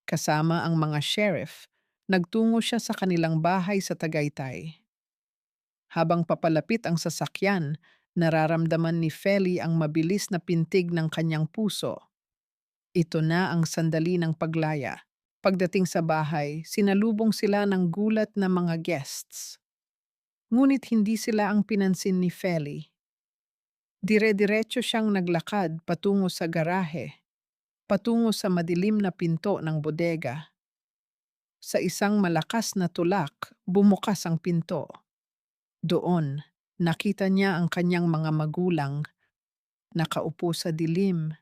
Kasama ang mga sheriff, nagtungo siya sa kanilang bahay sa Tagaytay. Habang papalapit ang sasakyan, nararamdaman ni Feli ang mabilis na pintig ng kanyang puso. Ito na ang sandali ng paglaya. Pagdating sa bahay, sinalubong sila ng gulat na mga guests. Ngunit hindi sila ang pinansin ni Feli. Dire-diretso siyang naglakad patungo sa garahe, patungo sa madilim na pinto ng bodega. Sa isang malakas na tulak, bumukas ang pinto. Doon, nakita niya ang kanyang mga magulang, nakaupo sa dilim,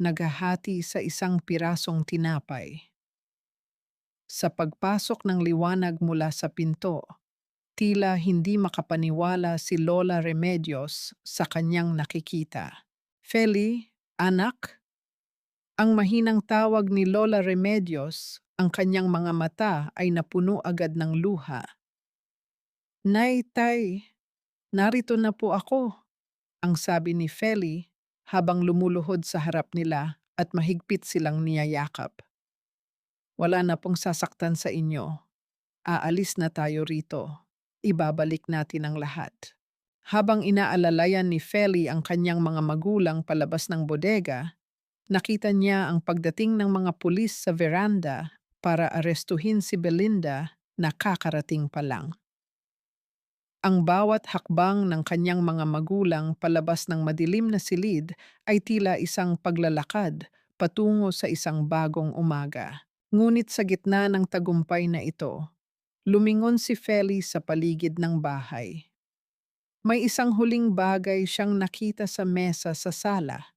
naghahati sa isang pirasong tinapay. Sa pagpasok ng liwanag mula sa pinto, tila hindi makapaniwala si Lola Remedios sa kanyang nakikita. Feli, anak? Ang mahinang tawag ni Lola Remedios, ang kanyang mga mata ay napuno agad ng luha. Nay, tay, narito na po ako, ang sabi ni Feli habang lumuluhod sa harap nila at mahigpit silang niyayakap. Wala na pong sasaktan sa inyo. Aalis na tayo rito. Ibabalik natin ang lahat. Habang inaalalayan ni Feli ang kanyang mga magulang palabas ng bodega, nakita niya ang pagdating ng mga pulis sa veranda para arestuhin si Belinda na kakarating pa lang. Ang bawat hakbang ng kanyang mga magulang palabas ng madilim na silid ay tila isang paglalakad patungo sa isang bagong umaga. Ngunit sa gitna ng tagumpay na ito, lumingon si Feli sa paligid ng bahay. May isang huling bagay siyang nakita sa mesa sa sala.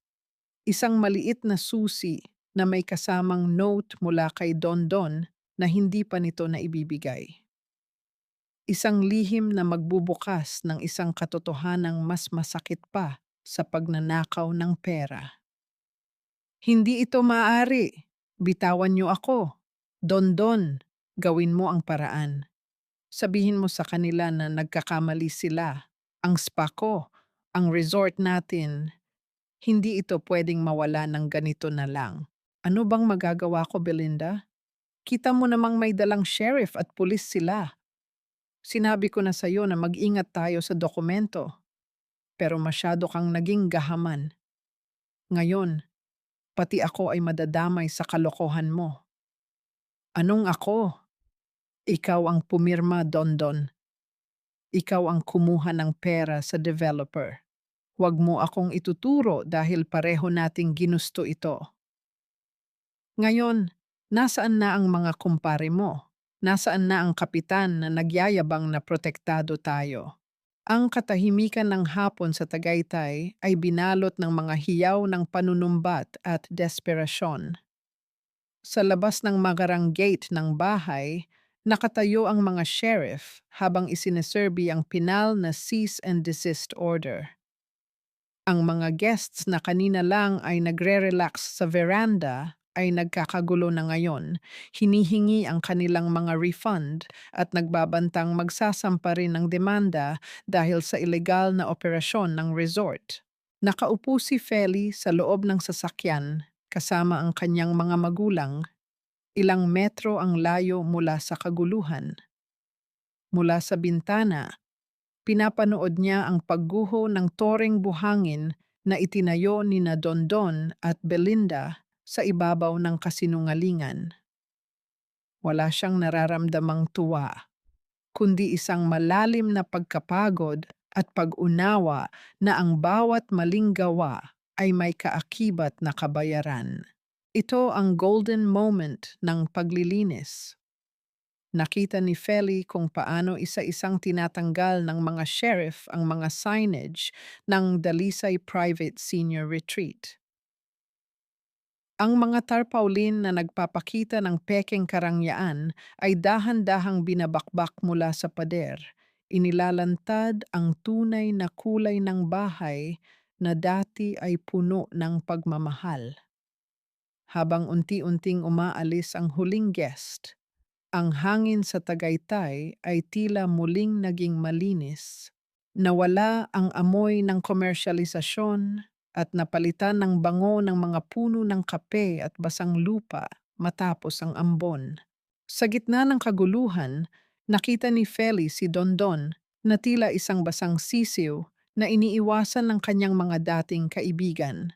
Isang maliit na susi na may kasamang note mula kay Don Don na hindi pa nito naibibigay. Isang lihim na magbubukas ng isang katotohanang mas masakit pa sa pagnanakaw ng pera. Hindi ito maaari. Bitawan niyo ako. Don Don, gawin mo ang paraan. Sabihin mo sa kanila na nagkakamali sila. Ang spa ko, ang resort natin, hindi ito pwedeng mawala ng ganito na lang. Ano bang magagawa ko, Belinda? Kita mo namang may dalang sheriff at pulis sila. Sinabi ko na sa'yo na mag-ingat tayo sa dokumento, pero masyado kang naging gahaman. Ngayon, pati ako ay madadamay sa kalokohan mo. Anong ako? Ikaw ang pumirma, Dondon. Ikaw ang kumuha ng pera sa developer. Huwag mo akong ituturo dahil pareho nating ginusto ito. Ngayon, nasaan na ang mga kumpare mo? Nasaan na ang kapitan na nagyayabang na protektado tayo? Ang katahimikan ng hapon sa Tagaytay ay binalot ng mga hiyaw ng panunumbat at desperasyon. Sa labas ng magarang gate ng bahay, nakatayo ang mga sheriff habang isineserbi ang pinal na cease and desist order. Ang mga guests na kanina lang ay nagre-relax sa veranda ay nagkakagulo na ngayon, hinihingi ang kanilang mga refund at nagbabantang magsasampa rin ng demanda dahil sa ilegal na operasyon ng resort. Nakaupo si Feli sa loob ng sasakyan kasama ang kanyang mga magulang, ilang metro ang layo mula sa kaguluhan. Mula sa bintana, pinapanood niya ang pagguho ng toreng buhangin na itinayo ni na Dondon at Belinda sa ibabaw ng kasinungalingan. Wala siyang nararamdamang tuwa, kundi isang malalim na pagkapagod at pag-unawa na ang bawat maling gawa ay may kaakibat na kabayaran. Ito ang golden moment ng paglilinis. Nakita ni Feli kung paano isa-isang tinatanggal ng mga sheriff ang mga signage ng Dalisay Private Senior Retreat. Ang mga tarpaulin na nagpapakita ng pekeng karangyaan ay dahan-dahang binabakbak mula sa pader. Inilalantad ang tunay na kulay ng bahay na dati ay puno ng pagmamahal. Habang unti-unting umaalis ang huling guest, ang hangin sa Tagaytay ay tila muling naging malinis. Nawala ang amoy ng komersyalisasyon at napalitan ng bango ng mga puno ng kape at basang lupa matapos ang ambon. Sa gitna ng kaguluhan, nakita ni Feli si Dondon na tila isang basang sisiw na iniiwasan ng kanyang mga dating kaibigan.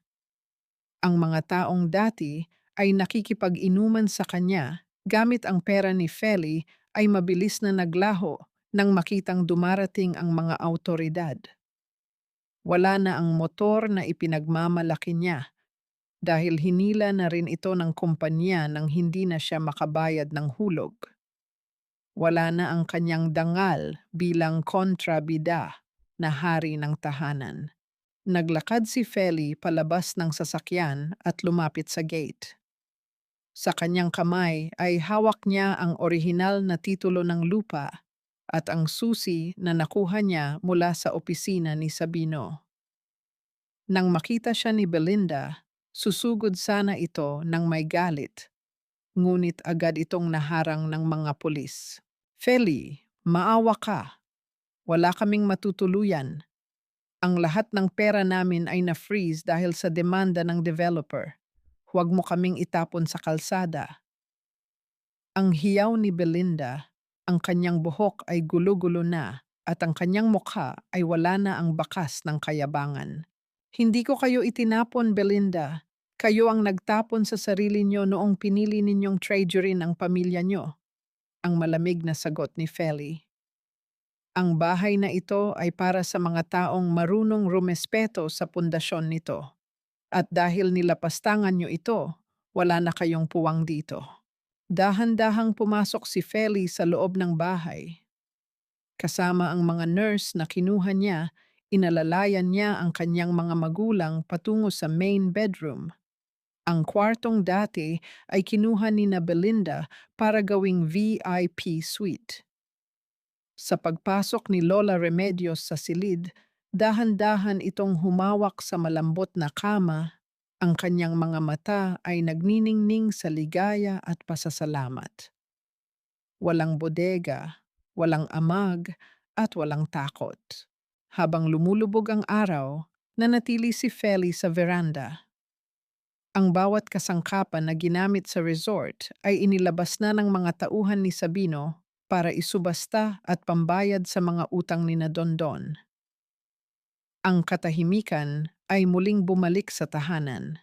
Ang mga taong dati ay nakikipag-inuman sa kanya gamit ang pera ni Feli ay mabilis na naglaho nang makitang dumarating ang mga autoridad. Wala na ang motor na ipinagmamalaki niya dahil hinila na rin ito ng kumpanya nang hindi na siya makabayad ng hulog. Wala na ang kanyang dangal bilang kontrabida na hari ng tahanan. Naglakad si Feli palabas ng sasakyan at lumapit sa gate. Sa kanyang kamay ay hawak niya ang orihinal na titulo ng lupa at ang susi na nakuha niya mula sa opisina ni Sabino. Nang makita siya ni Belinda, susugod sana ito ng may galit, ngunit agad itong naharang ng mga pulis. Feli, maawa ka. Wala kaming matutuluyan. Ang lahat ng pera namin ay na-freeze dahil sa demanda ng developer. Huwag mo kaming itapon sa kalsada. Ang hiyaw ni Belinda, ang kanyang buhok ay gulo-gulo na at ang kanyang mukha ay wala na ang bakas ng kayabangan. Hindi ko kayo itinapon, Belinda. Kayo ang nagtapon sa sarili nyo noong pinili ninyong treasury ng pamilya nyo. Ang malamig na sagot ni Feli. Ang bahay na ito ay para sa mga taong marunong rumespeto sa pundasyon nito. At dahil nilapastangan nyo ito, wala na kayong puwang dito. Dahan-dahang pumasok si Feli sa loob ng bahay. Kasama ang mga nurse na kinuha niya, inalalayan niya ang kanyang mga magulang patungo sa main bedroom. Ang kwartong dati ay kinuha ni na Belinda para gawing VIP suite. Sa pagpasok ni Lola Remedios sa silid, dahan-dahan itong humawak sa malambot na kama. Ang kanyang mga mata ay nagniningning sa ligaya at pasasalamat. Walang bodega, walang amag, at walang takot. Habang lumulubog ang araw, nanatili si Feli sa veranda. Ang bawat kasangkapan na ginamit sa resort ay inilabas na ng mga tauhan ni Sabino para isubasta at pambayad sa mga utang ni na Dondon. Ang katahimikan ay muling bumalik sa tahanan.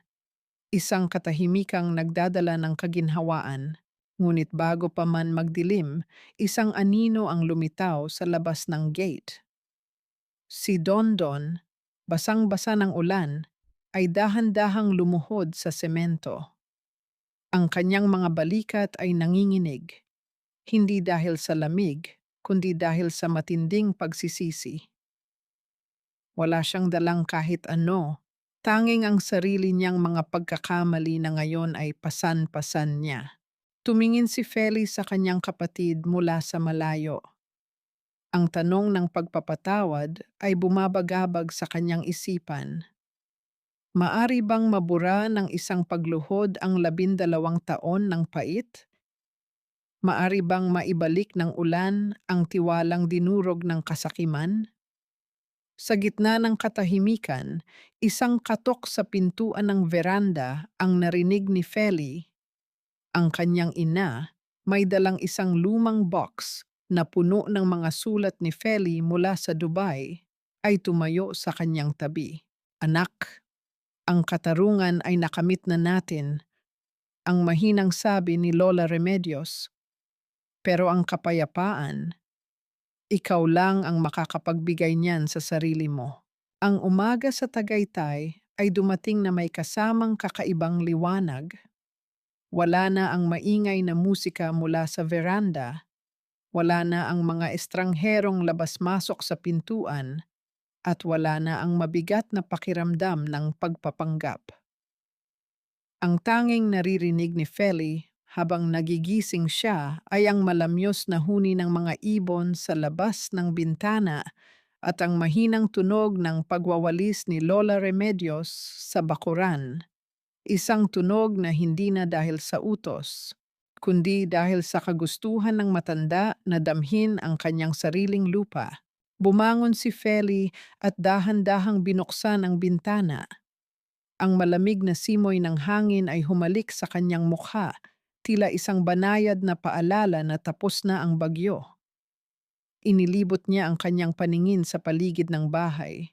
Isang katahimikang nagdadala ng kaginhawaan. Ngunit bago pa man magdilim, isang anino ang lumitaw sa labas ng gate. Si Dondon, basang-basa ng ulan, ay dahan-dahang lumuhod sa semento. Ang kanyang mga balikat ay nanginginig, hindi dahil sa lamig, kundi dahil sa matinding pagsisisi. Wala siyang dalang kahit ano, tanging ang sarili niyang mga pagkakamali na ngayon ay pasan-pasan niya. Tumingin si Feli sa kanyang kapatid mula sa malayo. Ang tanong ng pagpapatawad ay bumabagabag sa kanyang isipan. Maari bang mabura ng isang pagluhod ang 12 taon ng pait? Maari bang maibalik ng ulan ang tiwalang dinurog ng kasakiman? Sa gitna ng katahimikan, isang katok sa pintuan ng veranda ang narinig ni Feli. Ang kanyang ina, may dalang isang lumang box na puno ng mga sulat ni Feli mula sa Dubai, ay tumayo sa kanyang tabi. Anak, ang katarungan ay nakamit na natin, ang mahinang sabi ni Lola Remedios. Pero ang kapayapaan, ikaw lang ang makakapagbigay niyan sa sarili mo. Ang umaga sa Tagaytay ay dumating na may kasamang kakaibang liwanag. Wala na ang maingay na musika mula sa veranda. Wala na ang mga estrangherong labas-masok sa pintuan. At wala na ang mabigat na pakiramdam ng pagpapanggap. Ang tanging naririnig ni Feli habang nagigising siya ay ang malamyos na huni ng mga ibon sa labas ng bintana at ang mahinang tunog ng pagwawalis ni Lola Remedios sa bakuran. Isang tunog na hindi na dahil sa utos, kundi dahil sa kagustuhan ng matanda na damhin ang kanyang sariling lupa. Bumangon si Feli at dahan-dahang binuksan ang bintana. Ang malamig na simoy ng hangin ay humalik sa kanyang mukha, tila isang banayad na paalala na tapos na ang bagyo. Inilibot niya ang kanyang paningin sa paligid ng bahay.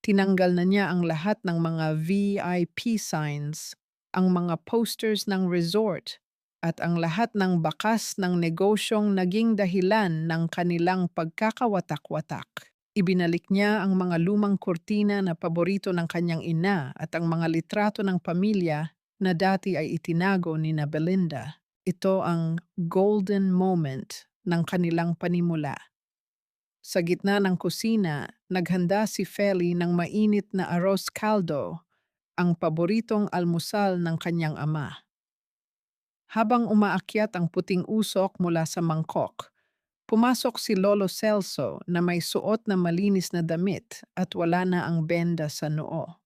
Tinanggal na niya ang lahat ng mga VIP signs, ang mga posters ng resort, at ang lahat ng bakas ng negosyong naging dahilan ng kanilang pagkakawatak-watak. Ibinalik niya ang mga lumang kurtina na paborito ng kanyang ina at ang mga litrato ng pamilya na dati ay itinago ni na Belinda. Ito ang golden moment ng kanilang panimula. Sa gitna ng kusina, naghanda si Feli ng mainit na arroz caldo, ang paboritong almusal ng kanyang ama. Habang umaakyat ang puting usok mula sa mangkok, pumasok si Lolo Celso na may suot na malinis na damit at wala na ang benda sa noo.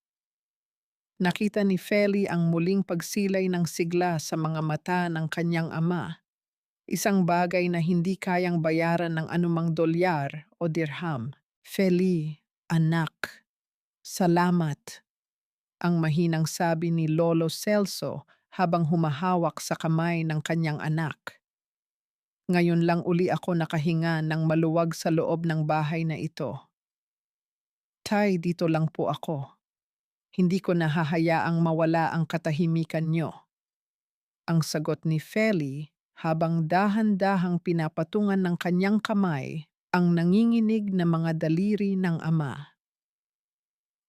Nakita ni Feli ang muling pagsilay ng sigla sa mga mata ng kanyang ama, isang bagay na hindi kayang bayaran ng anumang dolyar o dirham. Feli, anak, salamat, ang mahinang sabi ni Lolo Celso habang humahawak sa kamay ng kanyang anak. Ngayon lang uli ako nakahinga ng maluwag sa loob ng bahay na ito. Tay, dito lang po ako. Hindi ko nahahayaang mawala ang katahimikan niyo. Ang sagot ni Feli habang dahan-dahang pinapatungan ng kanyang kamay ang nanginginig na mga daliri ng ama.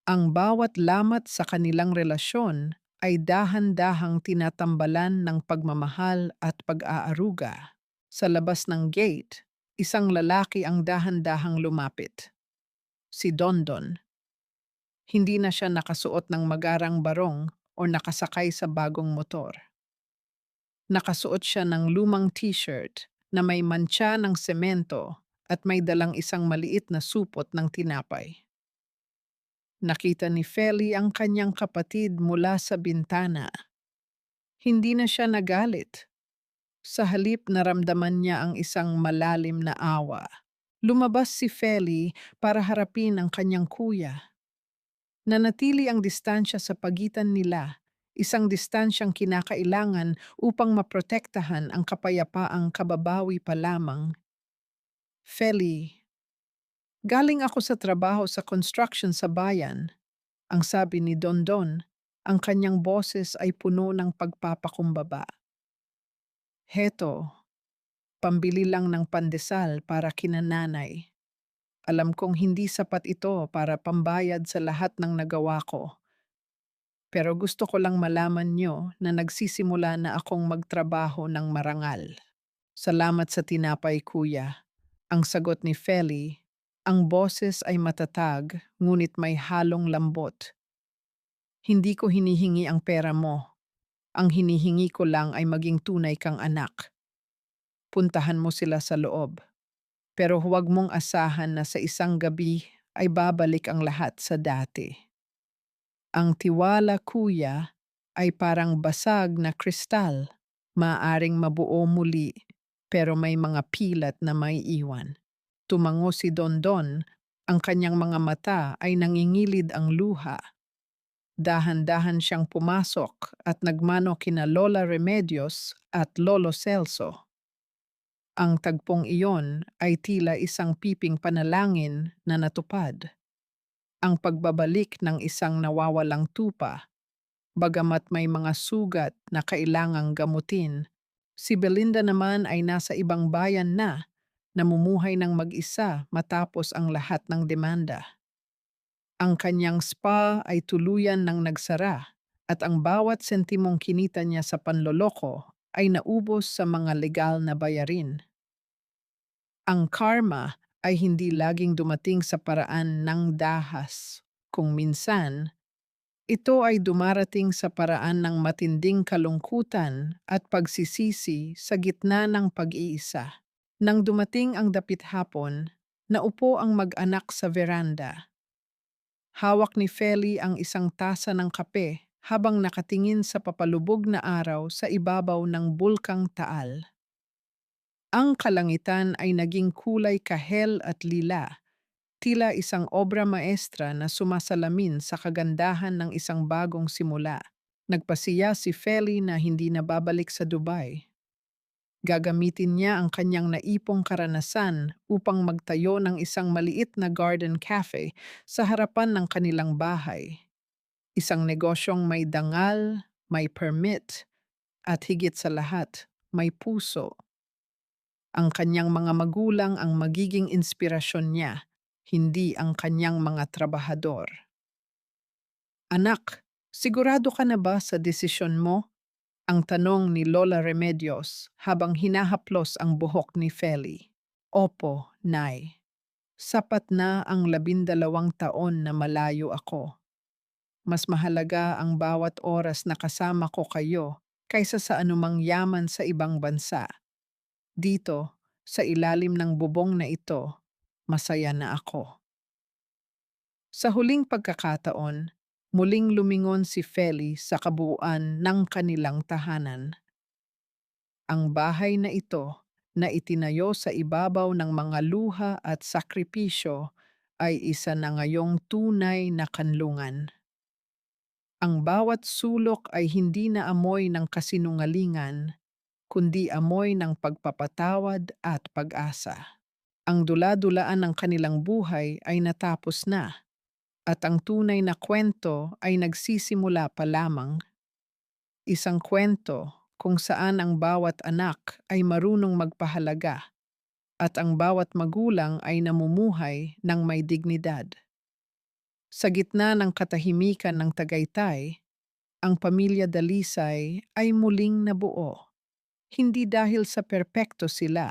Ang bawat lamat sa kanilang relasyon ay dahan-dahang tinatambalan ng pagmamahal at pag-aaruga. Sa labas ng gate, isang lalaki ang dahan-dahang lumapit. Si Dondon. Hindi na siya nakasuot ng magarang barong o nakasakay sa bagong motor. Nakasuot siya ng lumang t-shirt na may mantsa ng semento at may dalang isang maliit na supot ng tinapay. Nakita ni Feli ang kanyang kapatid mula sa bintana. Hindi na siya nagalit. Sa halip naramdaman niya ang isang malalim na awa. Lumabas si Feli para harapin ang kanyang kuya. Nanatili ang distansya sa pagitan nila, Isang distansyang kinakailangan upang maprotektahan ang kapayapaang kababawi pa lamang. Feli, galing ako sa trabaho sa construction sa bayan. Ang sabi ni Dondon, ang kanyang boses ay puno ng pagpapakumbaba. Heto, pambili lang ng pandesal para kinananay. Alam kong hindi sapat ito para pambayad sa lahat ng nagawa ko. Pero gusto ko lang malaman nyo na nagsisimula na akong magtrabaho ng marangal. Salamat sa tinapay, kuya. Ang sagot ni Feli, ang boses ay matatag ngunit may halong lambot. Hindi ko hinihingi ang pera mo. Ang hinihingi ko lang ay maging tunay kang anak. Puntahan mo sila sa loob. Pero huwag mong asahan na sa isang gabi ay babalik ang lahat sa dati. Ang tiwala, kuya, ay parang basag na kristal. Maaring mabuo muli, pero may mga pilat na may iwan. Tumango si Dondon, ang kanyang mga mata ay nangingilid ang luha. Dahan-dahan siyang pumasok at nagmano kina Lola Remedios at Lolo Celso. Ang tagpong iyon ay tila isang piping panalangin na natupad. Ang pagbabalik ng isang nawawalang tupa, bagamat may mga sugat na kailangang gamutin. Si Belinda naman ay nasa ibang bayan na, namumuhay ng mag-isa matapos ang lahat ng demanda. Ang kanyang spa ay tuluyan ng nagsara at ang bawat sentimong kinita niya sa panloloko ay naubos sa mga legal na bayarin. Ang karma ay hindi laging dumating sa paraan ng dahas. Kung minsan, ito ay dumarating sa paraan ng matinding kalungkutan at pagsisisi sa gitna ng pag-iisa. Nang dumating ang dapit hapon, naupo ang mag-anak sa veranda. Hawak ni Feli ang isang tasa ng kape habang nakatingin sa papalubog na araw sa ibabaw ng bulkang Taal. Ang kalangitan ay naging kulay kahel at lila, tila isang obra maestra na sumasalamin sa kagandahan ng isang bagong simula. Nagpasiya si Feli na hindi na babalik sa Dubai. Gagamitin niya ang kanyang naipong karanasan upang magtayo ng isang maliit na garden cafe sa harapan ng kanilang bahay. Isang negosyong may dangal, may permit, at higit sa lahat, may puso. Ang kanyang mga magulang ang magiging inspirasyon niya, hindi ang kanyang mga trabahador. Anak, sigurado ka na ba sa desisyon mo? Ang tanong ni Lola Remedios habang hinahaplos ang buhok ni Feli. Opo, Nay. Sapat na ang 12 taon na malayo ako. Mas mahalaga ang bawat oras na kasama ko kayo kaysa sa anumang yaman sa ibang bansa. Dito, sa ilalim ng bubong na ito, masaya na ako. Sa huling pagkakataon, muling lumingon si Feli sa kabuuan ng kanilang tahanan. Ang bahay na ito, na itinayo sa ibabaw ng mga luha at sakripisyo, ay isa na ngayong tunay na kanlungan. Ang bawat sulok ay hindi na amoy ng kasinungalingan, kundi amoy ng pagpapatawad at pag-asa. Ang dula-dulaan ng kanilang buhay ay natapos na, at ang tunay na kwento ay nagsisimula pa lamang. Isang kwento kung saan ang bawat anak ay marunong magpahalaga at ang bawat magulang ay namumuhay ng may dignidad. Sa gitna ng katahimikan ng Tagaytay, ang pamilya Dalisay ay muling nabuo. Hindi dahil sa perpekto sila,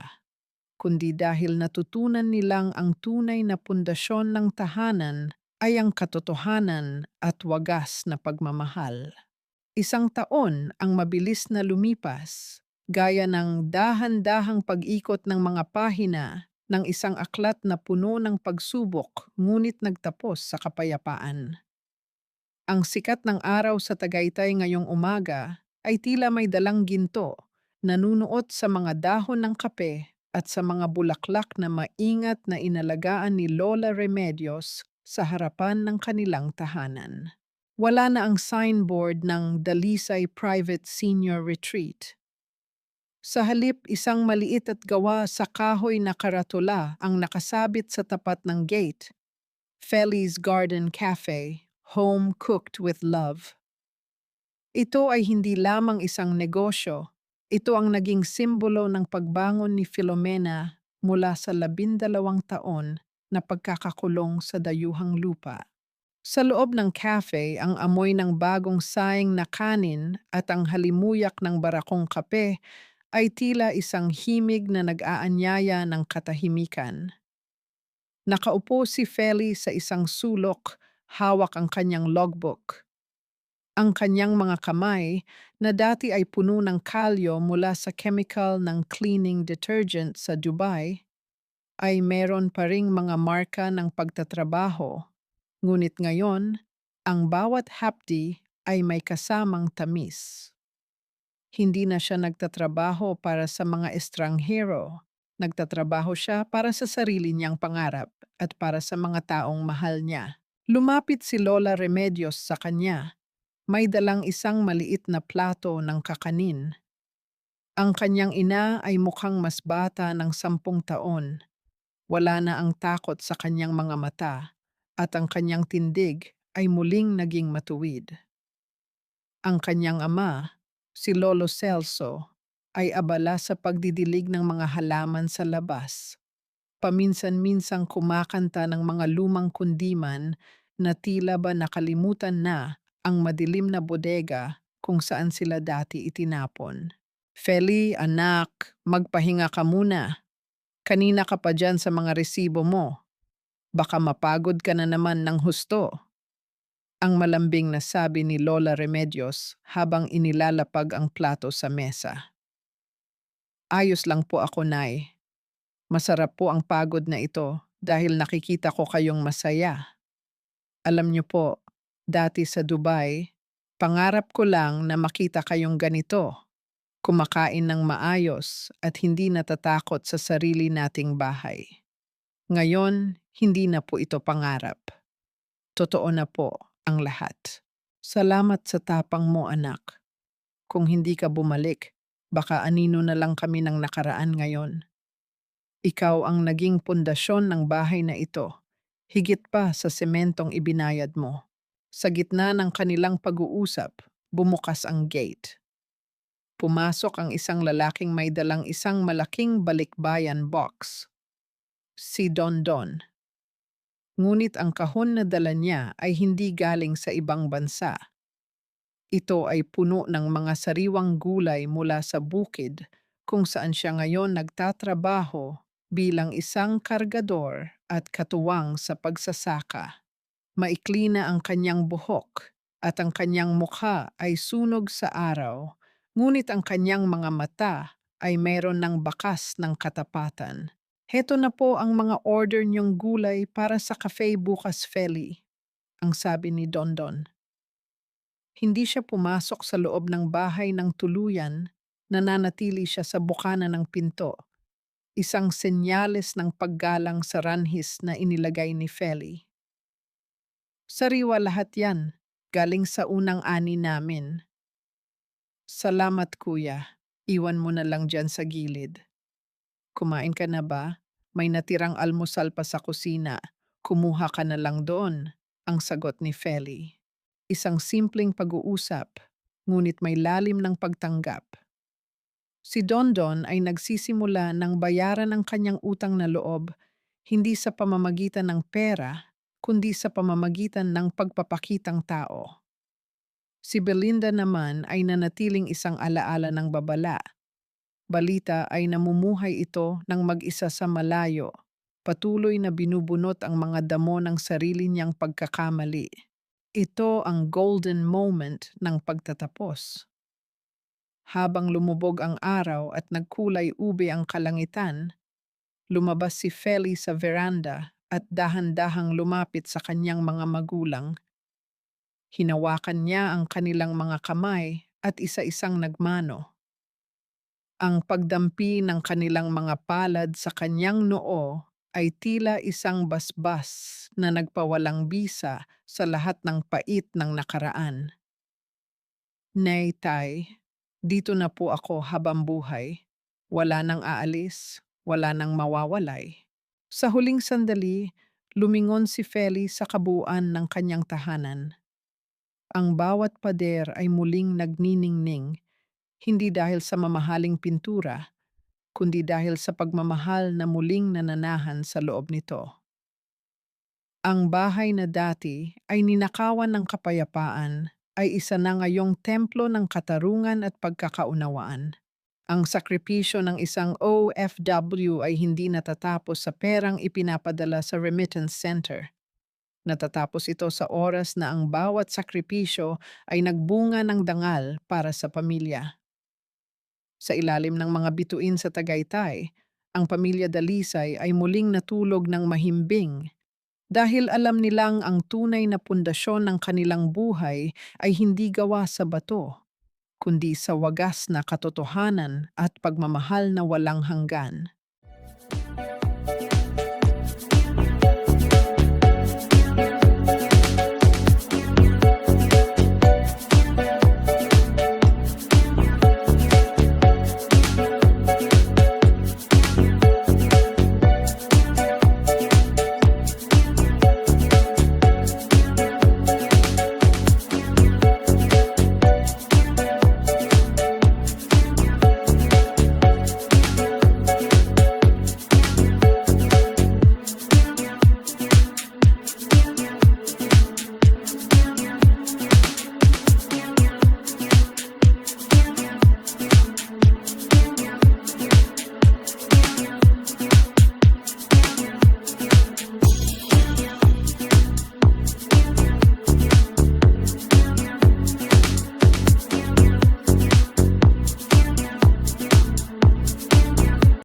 kundi dahil natutunan nilang ang tunay na pundasyon ng tahanan ay ang katotohanan at wagas na pagmamahal. Isang taon ang mabilis na lumipas, gaya ng dahan-dahang pag-ikot ng mga pahina ng isang aklat na puno ng pagsubok ngunit nagtapos sa kapayapaan. Ang sikat ng araw sa Tagaytay ngayong umaga ay tila may dalang ginto, nanunuot sa mga dahon ng kape at sa mga bulaklak na maingat na inalagaan ni Lola Remedios sa harapan ng kanilang tahanan. Wala na ang signboard ng Dalisay Private Senior Retreat. Sa halip, isang maliit at gawa sa kahoy na karatula ang nakasabit sa tapat ng gate. Feli's Garden Cafe, home cooked with love. Ito ay hindi lamang isang negosyo. Ito ang naging simbolo ng pagbangon ni Filomena mula sa 12 taon na pagkakakulong sa dayuhang lupa. Sa loob ng cafe, ang amoy ng bagong saing na kanin at ang halimuyak ng barakong kape ay tila isang himig na nag-aanyaya ng katahimikan. Nakaupo si Feli sa isang sulok, hawak ang kanyang logbook. Ang kanyang mga kamay na dati ay puno ng kalyo mula sa chemical ng cleaning detergent sa Dubai ay meron pa ring mga marka ng pagtatrabaho. Ngunit ngayon, ang bawat hapdi ay may kasamang tamis. Hindi na siya nagtatrabaho para sa mga estranghero. Nagtatrabaho siya para sa sarili niyang pangarap at para sa mga taong mahal niya. Lumapit si Lola Remedios sa kanya. May dalang isang maliit na plato ng kakanin. Ang kanyang ina ay mukhang mas bata ng 10 taon. Wala na ang takot sa kanyang mga mata at ang kanyang tindig ay muling naging matuwid. Ang kanyang ama, si Lolo Celso, ay abala sa pagdidilig ng mga halaman sa labas. Paminsan-minsang kumakanta ng mga lumang kundiman na tila ba nakalimutan na ang madilim na bodega kung saan sila dati itinapon. Feli, anak, magpahinga ka muna. Kanina ka pa dyan sa mga resibo mo. Baka mapagod ka na naman ng husto. Ang malambing na sabi ni Lola Remedios habang inilalapag ang plato sa mesa. Ayos lang po ako, Nay. Masarap po ang pagod na ito dahil nakikita ko kayong masaya. Alam niyo po, dati sa Dubai, pangarap ko lang na makita kayong ganito, kumakain ng maayos at hindi natatakot sa sarili nating bahay. Ngayon, hindi na po ito pangarap. Totoo na po ang lahat. Salamat sa tapang mo, anak. Kung hindi ka bumalik, baka anino na lang kami ng nakaraan ngayon. Ikaw ang naging pundasyon ng bahay na ito, higit pa sa sementong ibinayad mo. Sa gitna ng kanilang pag-uusap, bumukas ang gate. Pumasok ang isang lalaking may dalang isang malaking balikbayan box. Si Don Don. Ngunit ang kahon na dala niya ay hindi galing sa ibang bansa. Ito ay puno ng mga sariwang gulay mula sa bukid kung saan siya ngayon nagtatrabaho bilang isang kargador at katuwang sa pagsasaka. Maikli na ang kanyang buhok at ang kanyang mukha ay sunog sa araw, ngunit ang kanyang mga mata ay mayroon ng bakas ng katapatan. Heto na po ang mga order niyong gulay para sa cafe bukas, Feli, ang sabi ni Dondon. Hindi siya pumasok sa loob ng bahay ng tuluyan, nananatili siya sa bukana ng pinto, isang senyales ng paggalang sa ranhis na inilagay ni Feli. Sariwa lahat yan, galing sa unang ani namin. Salamat kuya, iwan mo na lang dyan sa gilid. Kumain ka na ba? May natirang almusal pa sa kusina. Kumuha ka na lang doon, ang sagot ni Feli. Isang simpleng pag-uusap, ngunit may lalim ng pagtanggap. Si Dondon ay nagsisimula ng bayaran ang kanyang utang na loob, hindi sa pamamagitan ng pera, kundi sa pamamagitan ng pagpapakitang tao. Si Belinda naman ay nanatiling isang alaala ng babala. Balita ay namumuhay ito ng mag-isa sa malayo, patuloy na binubunot ang mga damo ng sarili niyang pagkakamali. Ito ang golden moment ng pagtatapos. Habang lumubog ang araw at nagkulay ube ang kalangitan, lumabas si Feli sa veranda at dahan-dahang lumapit sa kanyang mga magulang. Hinawakan niya ang kanilang mga kamay at isa-isang nagmano. Ang pagdampi ng kanilang mga palad sa kanyang noo ay tila isang basbas na nagpawalang bisa sa lahat ng pait ng nakaraan. Nay, Tay, dito na po ako habang buhay. Wala nang aalis, wala nang mawawalay. Sa huling sandali, lumingon si Feli sa kabuuan ng kanyang tahanan. Ang bawat pader ay muling nagniningning, hindi dahil sa mamahaling pintura, kundi dahil sa pagmamahal na muling nananahan sa loob nito. Ang bahay na dati ay ninakawan ng kapayapaan ay isa na ngayong templo ng katarungan at pagkakaunawaan. Ang sakripisyo ng isang OFW ay hindi natatapos sa perang ipinapadala sa remittance center. Natatapos ito sa oras na ang bawat sakripisyo ay nagbunga ng dangal para sa pamilya. Sa ilalim ng mga bituin sa Tagaytay, ang pamilya Dalisay ay muling natulog ng mahimbing dahil alam nilang ang tunay na pundasyon ng kanilang buhay ay hindi gawa sa bato, kundi sa wagas na katotohanan at pagmamahal na walang hanggan.